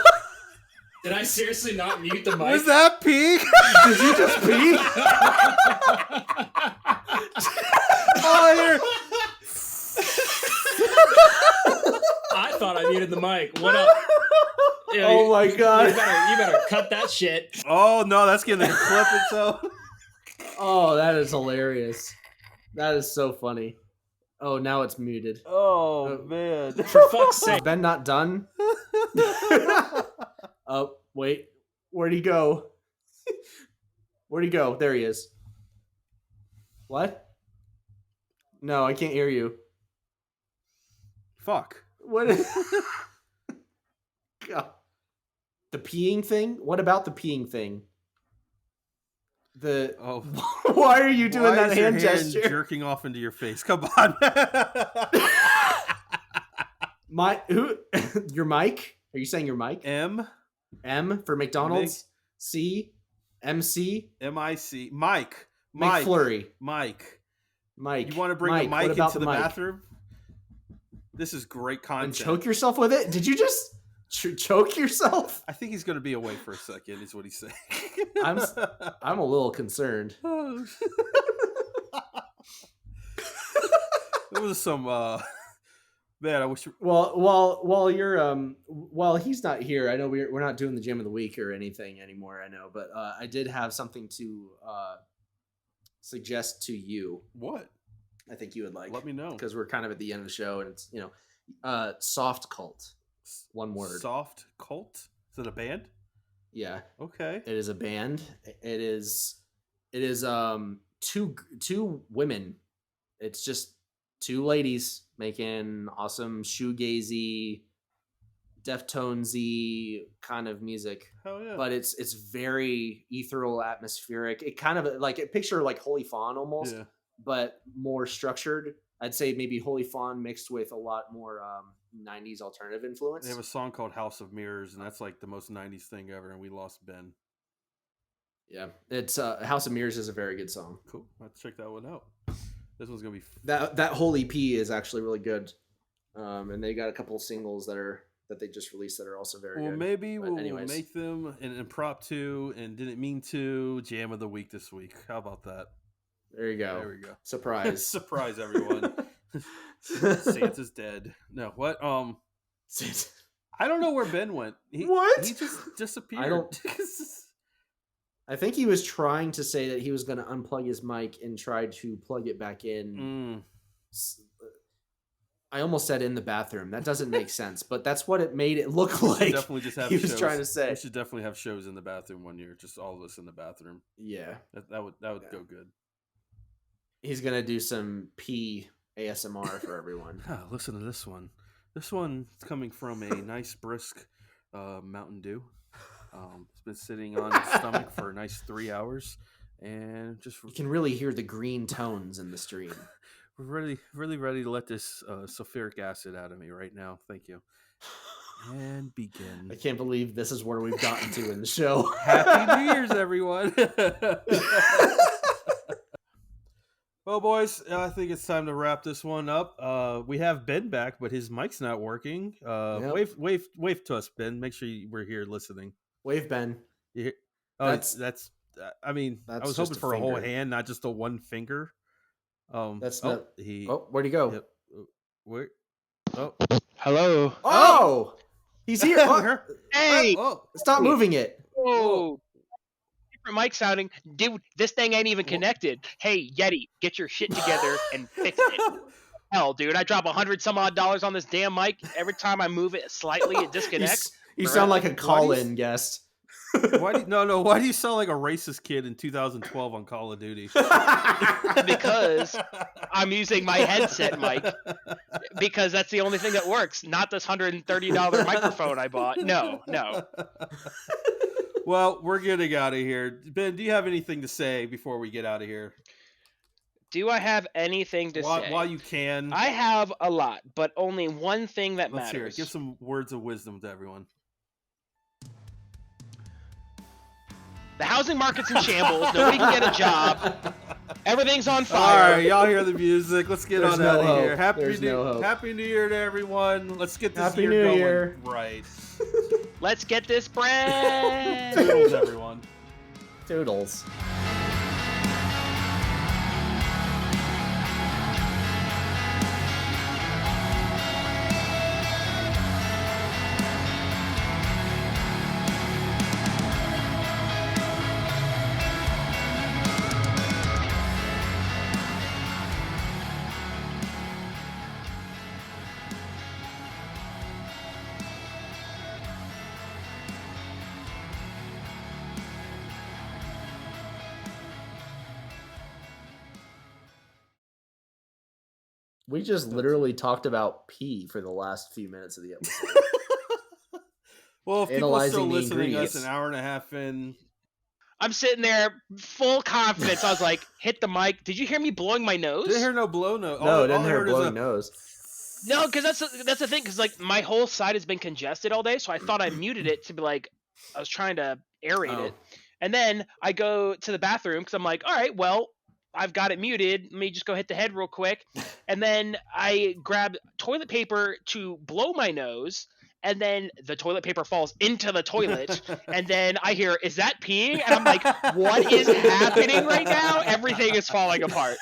Did I seriously not mute the mic? Was that pee? Did you just pee? Oh, here. I thought I muted the mic. What up? Yeah, oh my god! You better cut that shit. Oh no, that's getting a clip itself. Oh, that is hilarious. That is so funny. Oh, now it's muted. Oh man! For fuck's sake! Is Ben not done? Oh, wait. Where'd he go? Where'd he go? There he is. What? No, I can't hear you. Fuck. What? God. The peeing thing? What about the peeing thing? The Oh, why are you doing why that is your hand gesture? jerking off into your face? Come on. Who? Your mic? Are you saying your mic? M For McDonald's. C. MC. MIC. Mike. McFlurry. Mike. Mike. You want to bring Mike, a what mic about into the mic? bathroom? This is great content. And choke yourself with it? Did you just choke yourself? I think he's going to be away for a second, is what he's saying. I'm a little concerned. Oh. There was some man, I wish. Well, while he's not here, I know we're not doing the gym of the week or anything anymore. I know, but I did have something to suggest to you. What? I think you would like. Let me know, because we're kind of at the end of the show, and it's soft cult. One word. Soft cult. Is it a band? Yeah. Okay. It is a band. It is two women. It's just two ladies making awesome shoegazy, Deftonesy kind of music. Hell yeah. But it's very ethereal, atmospheric. It kind of picture like Holy Fawn almost, but more structured. I'd say maybe Holy Fawn mixed with a lot more 90s alternative influence. They have a song called House of Mirrors, and that's like the most 90s thing ever, and we lost Ben. Yeah, it's House of Mirrors is a very good song. Cool. Let's check that one out. This one's gonna be that whole EP is actually really good, and they got a couple of singles that they just released that are also very good. Well, maybe we'll make them an impromptu and didn't mean to jam of the week this week. How about that? There you go. There we go. Surprise. Surprise, everyone. Santa's dead. No, what? I don't know where Ben went. What? He just disappeared. I don't. I think he was trying to say that he was going to unplug his mic and try to plug it back in. I almost said in the bathroom. That doesn't make sense, but that's what it made it look like. Definitely just have he shows. Was trying to say. We should definitely have shows in the bathroom one year. Just all of us in the bathroom. Yeah, that would go good. He's gonna do some pee ASMR for everyone. Listen to this one. This one's coming from a nice brisk Mountain Dew. It's been sitting on its stomach for a nice 3 hours, and just you can really hear the green tones in the stream. We're really ready to let this sulfuric acid out of me right now. Thank you. And begin. I can't believe this is where we've gotten to in the show. Happy New Year's, everyone. Well, boys, I think it's time to wrap this one up. We have Ben back, but his mic's not working. Yep. Wave to us, Ben. Make sure we're here listening. Wave, Ben. Oh, that's. I mean, I was hoping for a whole hand, not just a one finger. That's not. Where'd he go? Yep. Where? Oh, hello. Oh, he's here. Hey, stop moving it. Whoa. Different mic sounding. Dude, this thing ain't even connected. Hey, Yeti, get your shit together and fix it. Hell, dude, I drop $100 some odd on this damn mic. Every time I move it slightly, it disconnects. You sound like a call-in guest. Why do you sound like a racist kid in 2012 on Call of Duty? Because I'm using my headset mic. Because that's the only thing that works. Not this $130 microphone I bought. No. Well, we're getting out of here. Ben, do you have anything to say before we get out of here? Do I have anything to say? While you can. I have a lot, but only one thing that matters. Hear it. Give some words of wisdom to everyone. The housing market's in shambles. Nobody can get a job. Everything's on fire. All right, y'all hear the music. Let's get out of here. Happy New Year to everyone. Let's get this year going right. Let's get this bread. Toodles, everyone. Toodles. We just literally talked about pee for the last few minutes of the episode. Well, if people are analyzing still the listening us ingredients. an hour and a half in, I'm sitting there full confidence. I was like, hit the mic. Did you hear me blowing my nose? didn't hear no blow no. No, All didn't I hear heard is blowing a nose. No, because that's the thing. Because like my whole side has been congested all day, so I thought I muted it to be like I was trying to aerate Oh. it, and then I go to the bathroom because I'm like, all right, well, I've got it muted. Let me just go hit the head real quick, and then I grab toilet paper to blow my nose, and then the toilet paper falls into the toilet, and then I hear, "Is that peeing?" And I'm like, "What is happening right now? Everything is falling apart."